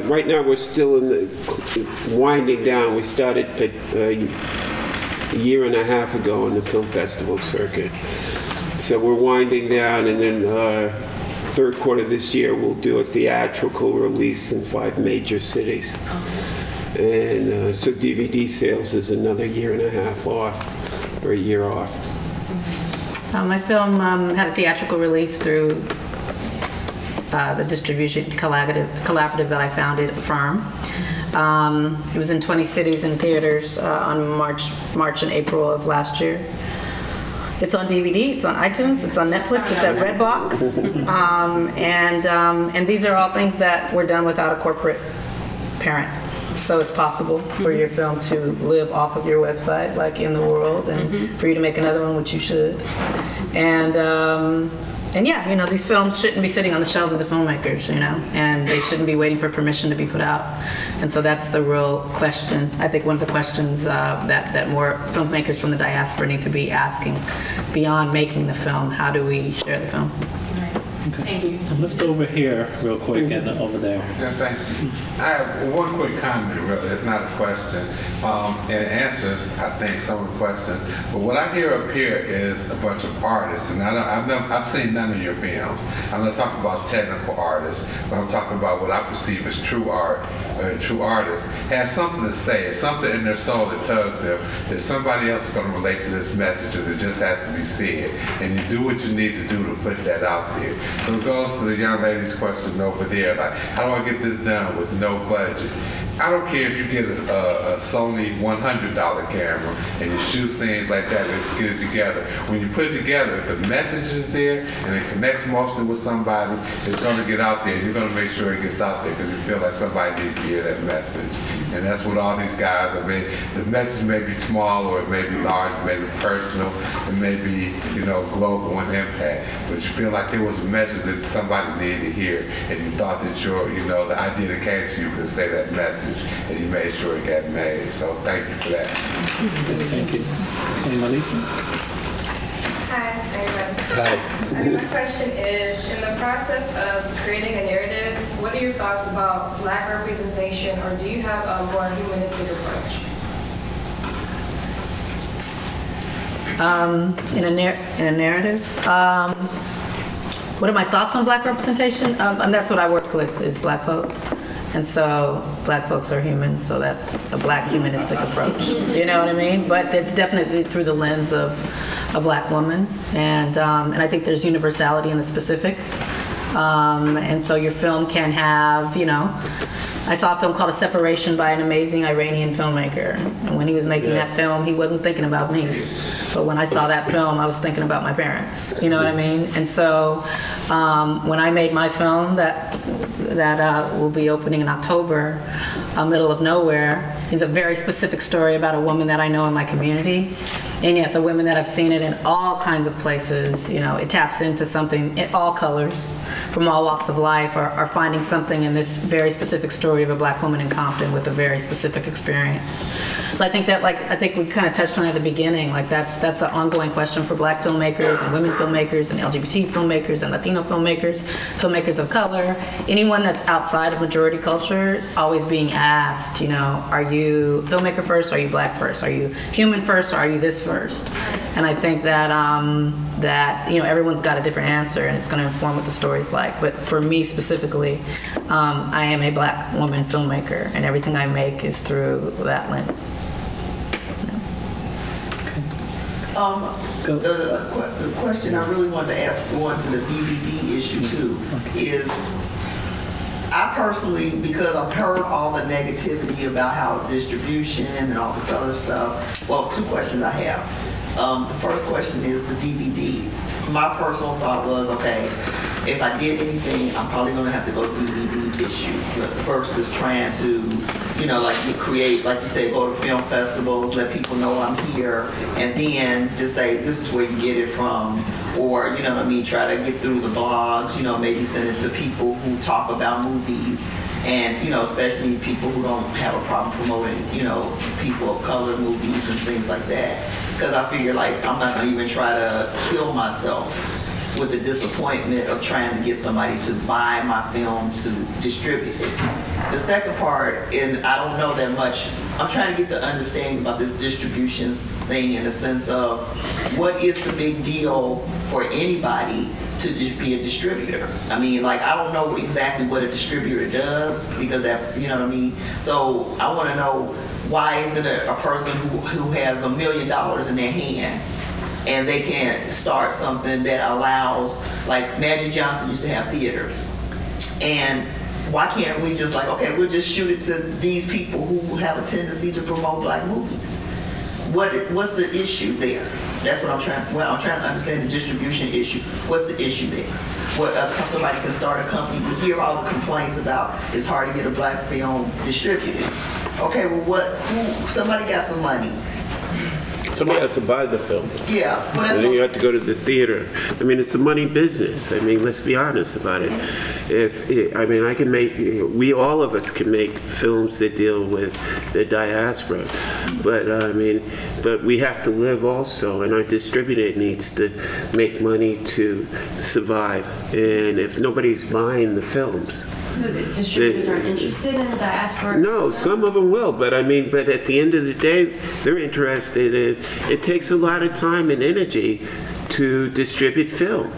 right now. We're still in the winding down. We started a year and a half ago on the film festival circuit, so we're winding down, and then third quarter this year we'll do a theatrical release in 5 major cities. And so DVD sales is another year and a half off, or a year off. My film had a theatrical release through the distribution collaborative that I founded, Firm. It was in 20 cities and theaters on March and April of last year. It's on DVD, it's on iTunes, it's on Netflix, it's at Redbox. And these are all things that were done without a corporate parent. So it's possible for your film to live off of your website, like in the world, and for you to make another one, which you should. And yeah, you know, these films shouldn't be sitting on the shelves of the filmmakers, you know, and they shouldn't be waiting for permission to be put out. And so that's the real question. I think one of the questions that more filmmakers from the diaspora need to be asking beyond making the film: how do we share the film? Okay. Thank you. Let's go over here real quick and over there. Yeah, thank you. I have one quick comment, really. It's not a question. It answers, I think, some of the questions. But what I hear up here is a bunch of artists, and I've seen none of your films. I'm not talking about technical artists, but I'm talking about what I perceive as true art. True artists has something to say. It's something in their soul that tells them that somebody else is going to relate to this message, and it just has to be said. And you do what you need to do to put that out there. So it goes to the young lady's question over there, like, how do I get this done with no budget? I don't care if you get a Sony $100 camera and you shoot scenes like that and get it together. When you put it together, if the message is there and it connects mostly with somebody, it's going to get out there. You're going to make sure it gets out there because you feel like somebody needs to hear that message. And that's what all these guys, I mean, the message may be small or it may be large, it may be personal, it may be, you know, global in impact. But you feel like there was a message that somebody needed to hear, and you thought that the idea that came to you could say that message, and you made sure it got made. So thank you for that. Thank you. Hey, Melissa? Hi, everyone. Hi. My question is, in the process of creating a narrative, what are your thoughts about Black representation, or do you have a more humanistic approach? In a narrative, what are my thoughts on Black representation? And that's what I work with, is Black folk. And so Black folks are human, so that's a Black humanistic approach. You know what I mean? But it's definitely through the lens of a Black woman, and I think there's universality in the specific. And so your film can have, you know, I saw a film called A Separation by an amazing Iranian filmmaker. And when he was making that film, he wasn't thinking about me. But when I saw that film, I was thinking about my parents. You know what I mean? And so when I made my film that will be opening in October, Middle of Nowhere, is a very specific story about a woman that I know in my community. And yet the women that I've seen it in all kinds of places, you know, it taps into something in all colors, from all walks of life, are finding something in this very specific story of a Black woman in Compton with a very specific experience. So I think that, like, I think we kind of touched on it at the beginning, like that's an ongoing question for Black filmmakers and women filmmakers and LGBT filmmakers and Latino filmmakers, filmmakers of color. Anyone that's outside of majority culture is always being asked, you know, are you filmmaker first, or are you Black first? Are you human first, or are you this first? And I think that that, you know, everyone's got a different answer, and it's going to inform what the story's like. But for me specifically, I am a Black woman filmmaker, and everything I make is through that lens. The question I really wanted to ask, going to the DVD issue too, is I personally, because I've heard all the negativity about how distribution and all this other stuff, well, two questions I have. The first question is the DVD. My personal thought was, okay, if I did anything, I'm probably going to have to go DVD issue versus trying to, you know, like you create, like you say, go to film festivals, let people know I'm here, and then just say, this is where you get it from, or, you know what I mean, try to get through the blogs, you know, maybe send it to people who talk about movies, and, you know, especially people who don't have a problem promoting, you know, people of color movies and things like that. Because I figure, like, I'm not going to even try to kill myself with the disappointment of trying to get somebody to buy my film to distribute it. The second part, and I don't know that much, I'm trying to get the understanding about this distribution thing in the sense of what is the big deal for anybody to be a distributor. I mean, like, I don't know exactly what a distributor does, because that, you know what I mean? So I want to know, why isn't a person who has $1 million in their hand and they can start something that allows, like Magic Johnson used to have theaters, and why can't we just, like, okay, we'll just shoot it to these people who have a tendency to promote black movies? What's the issue there? That's what I'm trying to understand, the distribution issue. What's the issue there? Somebody can start a company. We hear all the complaints about it's hard to get a black film distributed. Okay, well, somebody got some money. Somebody has to buy the film. Yeah. Well, and then you have to go to the theater. I mean, it's a money business. I mean, let's be honest about it. I can make, all of us can make films that deal with the diaspora. But we have to live also, and our distributor needs to make money to survive. And if nobody's buying the films, so is it distributors aren't interested in the diaspora? No, some of them will, but at the end of the day, they're interested in, it takes a lot of time and energy to distribute film.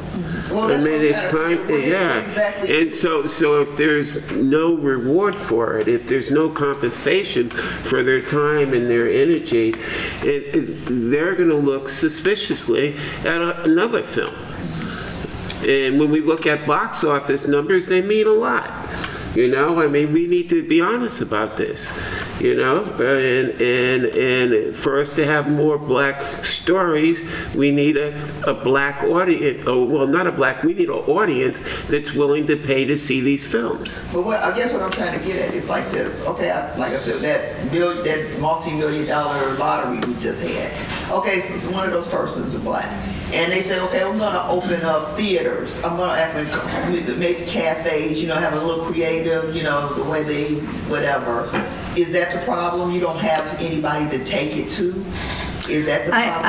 Well, it's time, yeah. Exactly. And so if there's no reward for it, if there's no compensation for their time and their energy, they're going to look suspiciously at another film. And when we look at box office numbers, they mean a lot. You know, I mean, we need to be honest about this, you know, and for us to have more black stories, we need a black audience, we need an audience that's willing to pay to see these films. But I guess what I'm trying to get at is like this, okay, like I said, that multi-million-dollar lottery we just had. Okay, so one of those persons is black. And they said, okay, I'm going to open up theaters. I'm going to have maybe cafes, you know, have a little creative, you know, the way they, whatever. Is that the problem? You don't have anybody to take it to? Is that the problem?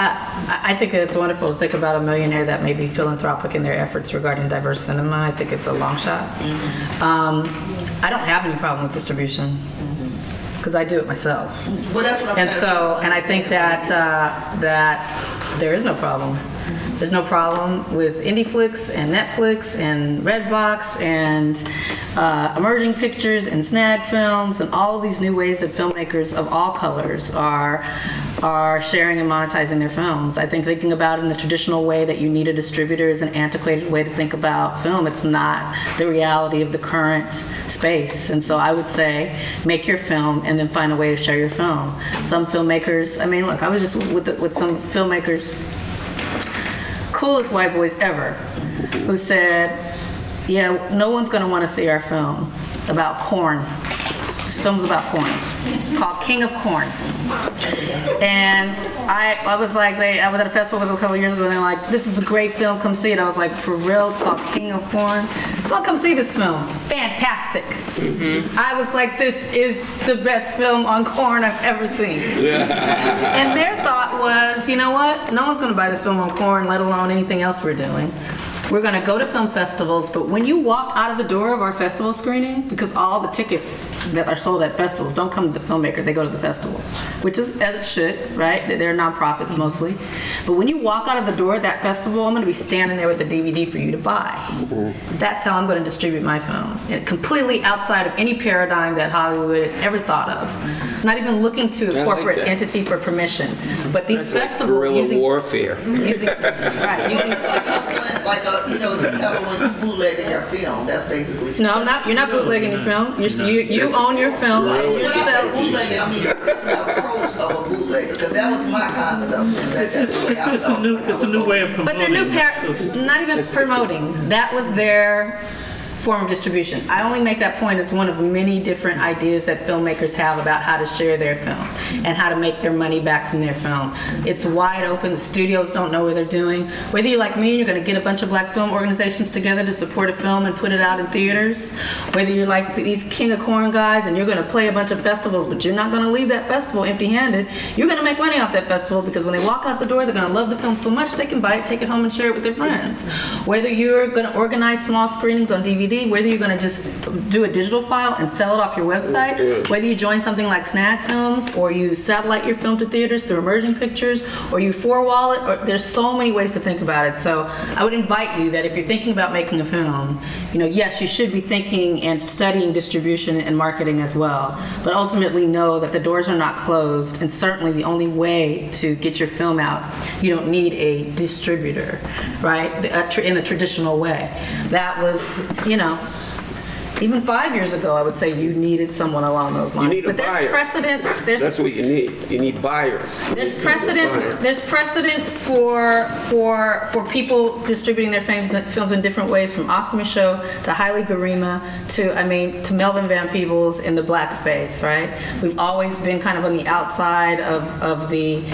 I think that it's wonderful to think about a millionaire that may be philanthropic in their efforts regarding diverse cinema. I think it's a long shot. Mm-hmm. I don't have any problem with distribution, because I do it myself. Well, that's what I'm I think that there is no problem. There's no problem with indie flicks and Netflix and Redbox and emerging pictures and snag films and all of these new ways that filmmakers of all colors are sharing and monetizing their films. I think thinking about it in the traditional way that you need a distributor is an antiquated way to think about film. It's not the reality of the current space. And so I would say make your film and then find a way to share your film. Some filmmakers, I mean, look, I was just with some filmmakers, coolest white boys ever, who said, yeah, no one's going to want to see our film about corn. This film's about corn. It's called King of Corn. And I was like, I was at a festival with them a couple years ago, and they're like, this is a great film, come see it. I was like, for real? It's called King of Corn? Come see this film. Fantastic. Mm-hmm. I was like, this is the best film on corn I've ever seen. And their thought was, you know what? No one's going to buy this film on corn, let alone anything else we're doing. We're going to go to film festivals, but when you walk out of the door of our festival screening, because all the tickets that are sold at festivals don't come to the filmmaker, they go to the festival, which is as it should, right? They're nonprofits mostly. But when you walk out of the door at that festival, I'm going to be standing there with the DVD for you to buy. That's how I'm going to distribute my film. And completely outside of any paradigm that Hollywood had ever thought of. Not even looking to a corporate entity for permission. But these festivals guerrilla warfare. You know, when you bootlegging your film, that's basically. No, you're not bootlegging your film. You own your film. When I say bootlegging, I mean the approach of a bootlegger, because that was my concept. It's a new way of promoting. But they're not even promoting. That was their form of distribution. I only make that point as one of many different ideas that filmmakers have about how to share their film and how to make their money back from their film. It's wide open. The studios don't know what they're doing. Whether you're like me and you're going to get a bunch of black film organizations together to support a film and put it out in theaters, whether you're like these King of Corn guys and you're going to play a bunch of festivals, but you're not going to leave that festival empty-handed, you're going to make money off that festival because when they walk out the door, they're going to love the film so much they can buy it, take it home, and share it with their friends. Whether you're going to organize small screenings on DVD, whether you're going to just do a digital file and sell it off your website, whether you join something like Snag Films, or you satellite your film to theaters through Emerging Pictures, or you four-wall it, or there's so many ways to think about it. So I would invite you that if you're thinking about making a film, you know, yes, you should be thinking and studying distribution and marketing as well, but ultimately know that the doors are not closed, and certainly the only way to get your film out, you don't need a distributor, right, in the traditional way. That was, you know, even 5 years ago, I would say you needed someone along those lines. You need a buyer. There's precedents. That's what you need. You need buyers. There's precedents. There's precedents for people distributing their films in different ways, from Oscar Michaud to Haile Garima to Melvin Van Peebles in the black space, right? We've always been kind of on the outside of the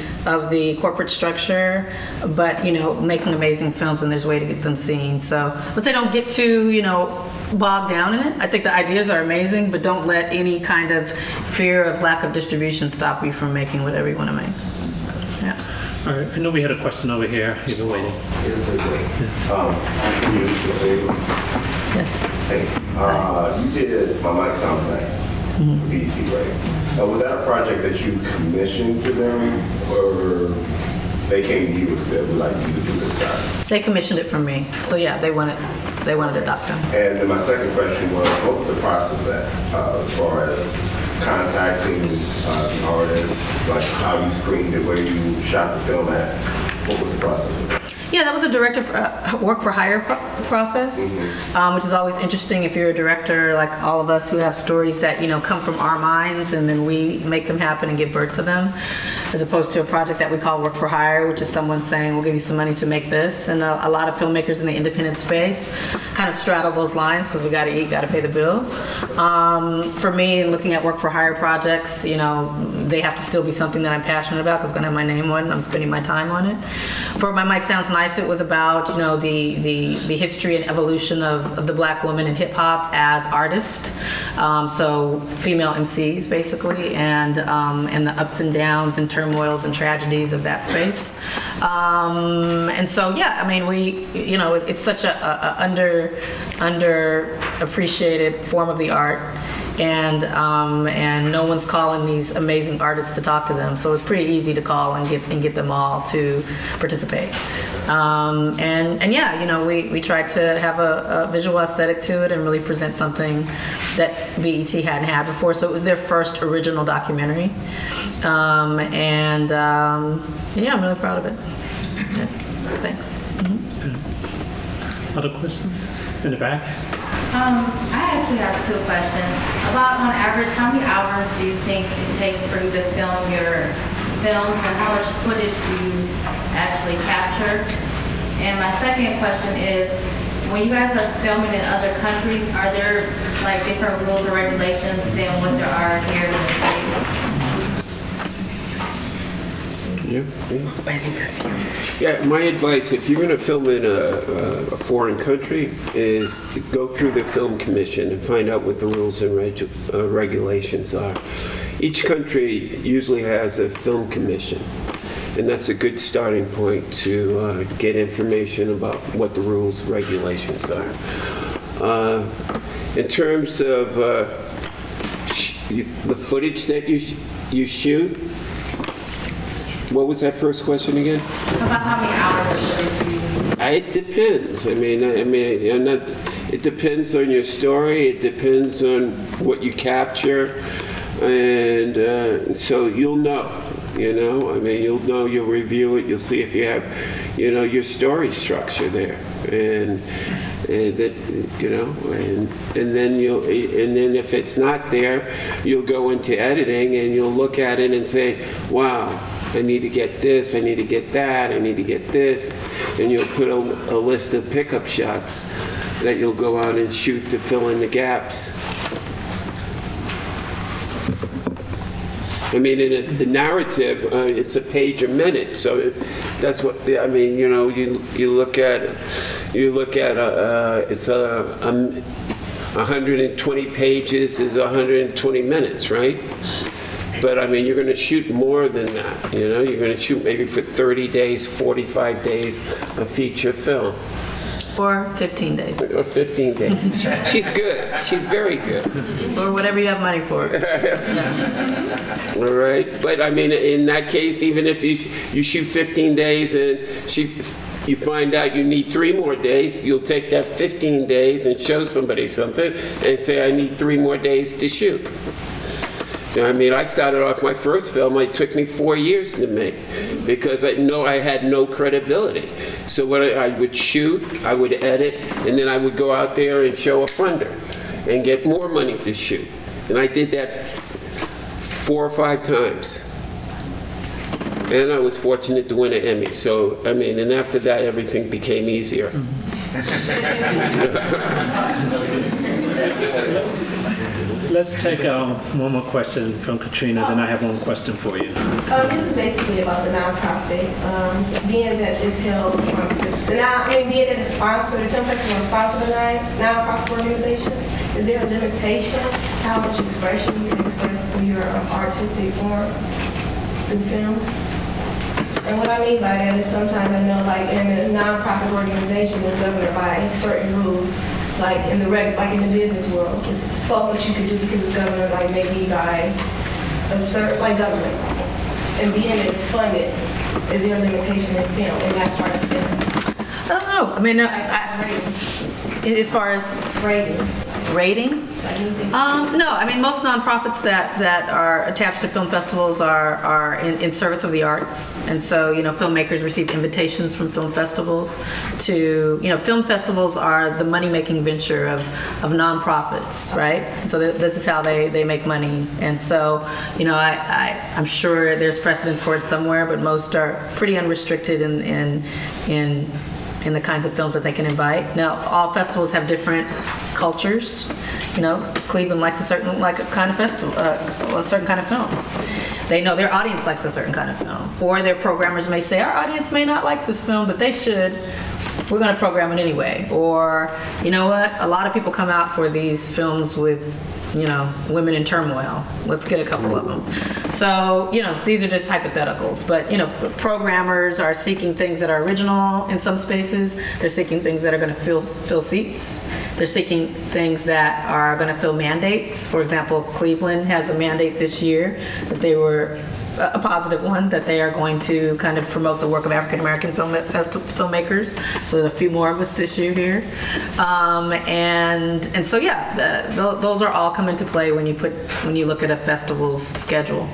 corporate structure, but you know, making amazing films, and there's a way to get them seen. So let's say don't get too, you know, bogged down in it. I think the ideas are amazing, but don't let any kind of fear of lack of distribution stop you from making whatever you want to make. So, yeah. All right, I know we had a question over here. You've been waiting. Yes. Yes. Hey, you did My Mic Sounds Nice, BET, right? Was that a project that you commissioned to them, or they came to you and said, we'd like you to do this guy? They commissioned it from me. So yeah, they wanted a doctor. And then my second question was, what was the process as far as contacting the artist, like how you screened it, where you shot the film at? What was the process with that? Yeah, that was a director work for hire process, which is always interesting if you're a director like all of us who have stories that, you know, come from our minds and then we make them happen and give birth to them, as opposed to a project that we call work for hire, which is someone saying, we'll give you some money to make this. And a lot of filmmakers in the independent space kind of straddle those lines because we got to eat, got to pay the bills. For me, in looking at work for hire projects, you know, they have to still be something that I'm passionate about because it's going to have my name on it and I'm spending my time on it. For My Mic Sounds Nice, it was about, you know, the history and evolution of the black woman in hip hop as artist, so female MCs basically, and the ups and downs and turmoils and tragedies of that space. And so yeah, I mean, you know, it's such a underappreciated form of the art. And no one's calling these amazing artists to talk to them, so it's pretty easy to call and get them all to participate. And yeah, you know, we tried to have a visual aesthetic to it and really present something that BET hadn't had before. So it was their first original documentary, yeah, I'm really proud of it. Yeah, thanks. Other questions in the back? I actually have two questions. About, on average, how many hours do you think it takes for you to film your film, and how much footage do you actually capture? And my second question is, when you guys are filming in other countries, are there like different rules or regulations than what there are here in the States? I think that's you. Yeah, my advice, if you're going to film in a foreign country, is go through the film commission and find out what the rules and regulations are. Each country usually has a film commission, and that's a good starting point to get information about what the rules and regulations are. In terms of the footage that you shoot, what was that first question again? About how many hours of footage do you? It depends. I mean, it depends on your story. It depends on what you capture, and so you'll know. You know, I mean, you'll know. You'll review it. You'll see if you have, you know, your story structure there, and that, you know, and then if it's not there, you'll go into editing and you'll look at it and say, wow, I need to get this, I need to get that, I need to get this, and you'll put a list of pickup shots that you'll go out and shoot to fill in the gaps. I mean, in the narrative, it's a page a minute, so that's what I mean. You know, you look at it's 120 pages is 120 minutes, right? But I mean, you're going to shoot more than that. You know, you're going to shoot maybe for 30 days, 45 days a feature film. Or 15 days. Or 15 days. She's good. She's very good. Or whatever you have money for. All right. But I mean, in that case, even if you shoot 15 days and you find out you need 3 more days, you'll take that 15 days and show somebody something and say, I need 3 more days to shoot. I mean, I started off my first film, it took me 4 years to make because I had no credibility. So what I would shoot, I would edit, and then I would go out there and show a funder and get more money to shoot. And I did that 4 or 5 times. And I was fortunate to win an Emmy. So, I mean, and after that, everything became easier. Let's take one more question from Katrina, then I have one question for you. This is basically about the nonprofit. Being that it's held, being that it's sponsored, the film festival is sponsored by a nonprofit organization, is there a limitation to how much expression you can express through your artistic form through film? And what I mean by that is sometimes I know, like in a nonprofit organization, is governed by certain rules. Like in the business world, there's so much you can do because it's governed like maybe by a certain government. And being that it's funded, is there a limitation in film in that part of film? I don't know. I mean, as far as rating? No, I mean, most nonprofits that are attached to film festivals are in service of the arts. And so, you know, filmmakers receive invitations from film festivals to, you know, film festivals are the money-making venture of nonprofits, right? And so this is how they make money. And so, you know, I'm sure there's precedence for it somewhere, but most are pretty unrestricted in the kinds of films that they can invite. Now, all festivals have different cultures. You know, Cleveland likes a certain kind of festival, a certain kind of film. They know their audience likes a certain kind of film. Or their programmers may say, our audience may not like this film, but they should. We're going to program it anyway. Or, you know what, a lot of people come out for these films with, you know, women in turmoil. Let's get a couple of them. So, you know, these are just hypotheticals. But, you know, programmers are seeking things that are original in some spaces. They're seeking things that are going to fill seats. They're seeking things that are going to fill mandates. For example, Cleveland has a mandate this year that they were a positive one, that they are going to kind of promote the work of African American filmmakers. So there's a few more of us this year here, and so yeah, those are all come into play when you look at a festival's schedule.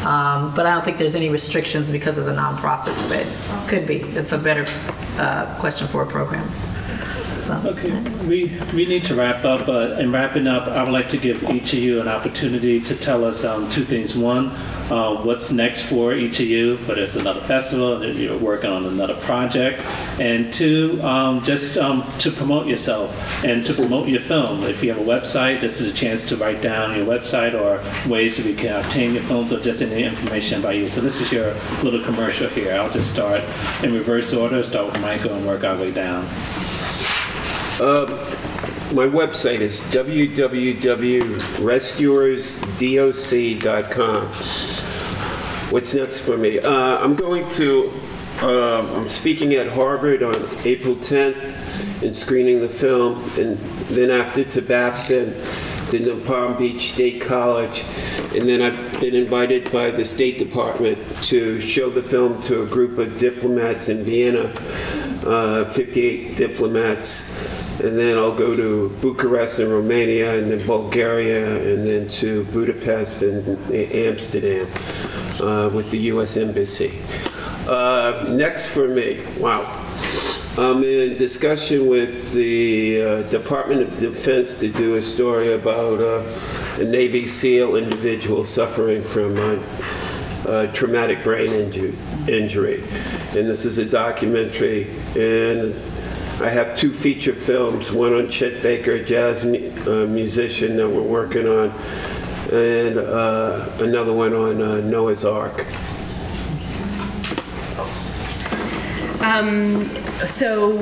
But I don't think there's any restrictions because of the nonprofit space. Could be. It's a better question for a program. Okay, we need to wrap up, but in wrapping up, I would like to give each of you an opportunity to tell us 2 things. One, what's next for each of you, whether it's another festival, you're working on another project, and 2, just to promote yourself and to promote your film. If you have a website, this is a chance to write down your website or ways that we can obtain your films or just any information about you. So this is your little commercial here. I'll just start in reverse order, start with Michael and work our way down. My website is www.rescuersdoc.com. What's next for me? I'm speaking at Harvard on April 10th and screening the film, and then after to Babson, then to Palm Beach State College, and then I've been invited by the State Department to show the film to a group of diplomats in Vienna, 58 diplomats. And then I'll go to Bucharest in Romania, and then Bulgaria, and then to Budapest and Amsterdam with the U.S. Embassy. Next for me, wow. I'm in discussion with the Department of Defense to do a story about a Navy SEAL individual suffering from traumatic brain injury. And this is a documentary, and I have 2 feature films, one on Chet Baker, a jazz musician that we're working on, and another one on Noah's Ark. So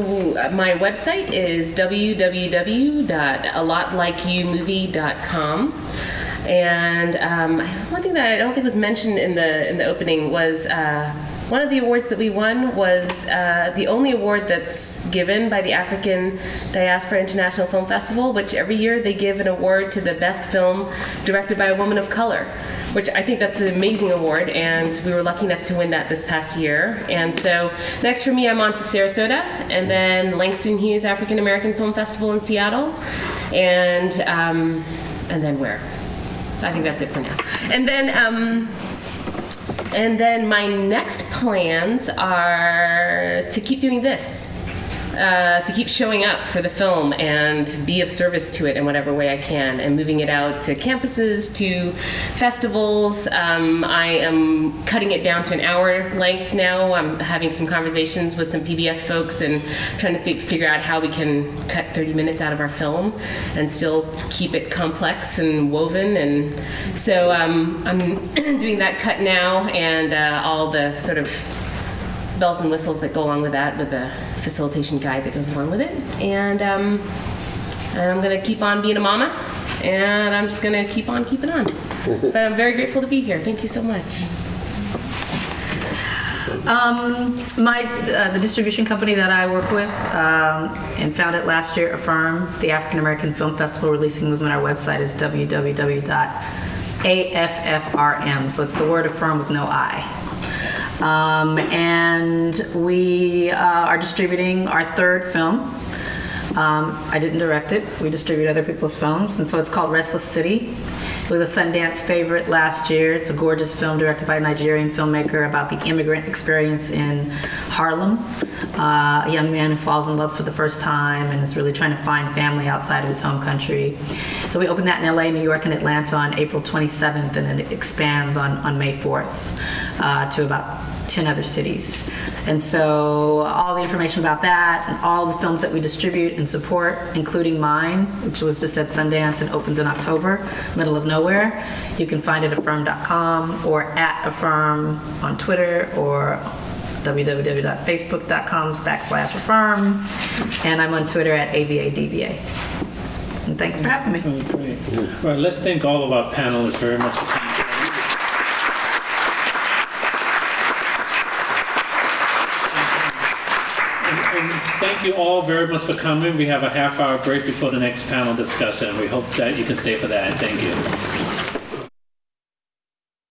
my website is www.alotlikeyoumovie.com. And one thing that I don't think was mentioned in the opening was one of the awards that we won was the only award that's given by the African Diaspora International Film Festival, which every year they give an award to the best film directed by a woman of color, which I think that's an amazing award, and we were lucky enough to win that this past year. And so next for me, I'm on to Sarasota, and then Langston Hughes African American Film Festival in Seattle, and then where? I think that's it for now. And then my next plans are to keep doing this, to keep showing up for the film and be of service to it in whatever way I can, and moving it out to campuses, to festivals. I am cutting it down to an hour length now. I'm having some conversations with some PBS folks and trying to figure out how we can cut 30 minutes out of our film and still keep it complex and woven. And so I'm doing that cut now, and all the sort of bells and whistles that go along with that, with the facilitation guide that goes along with it. And I'm going to keep on being a mama, and I'm just going to keep on keeping on. But I'm very grateful to be here. Thank you so much. The distribution company that I work with and founded last year, Affirm, it's the African American Film Festival Releasing Movement. Our website is www.AFFRM. So it's the word affirm with no I. And we are distributing our 3rd film. I didn't direct it. We distribute other people's films, and so it's called Restless City. It was a Sundance favorite last year. It's a gorgeous film directed by a Nigerian filmmaker about the immigrant experience in Harlem. A young man who falls in love for the first time and is really trying to find family outside of his home country. So we opened that in LA, New York, and Atlanta on April 27th, and then it expands on May 4th to about 10 other cities. And so all the information about that and all the films that we distribute and support, including mine, which was just at Sundance and opens in October, middle of nowhere, you can find it at affirm.com or at Affirm on Twitter, or www.facebook.com/affirm, and I'm on Twitter at AVADVA. And thanks for having me. Oh, great. All right, let's thank all of our panelists very much for coming. Thank you all very much for coming. We have a half-hour break before the next panel discussion. We hope that you can stay for that. Thank you.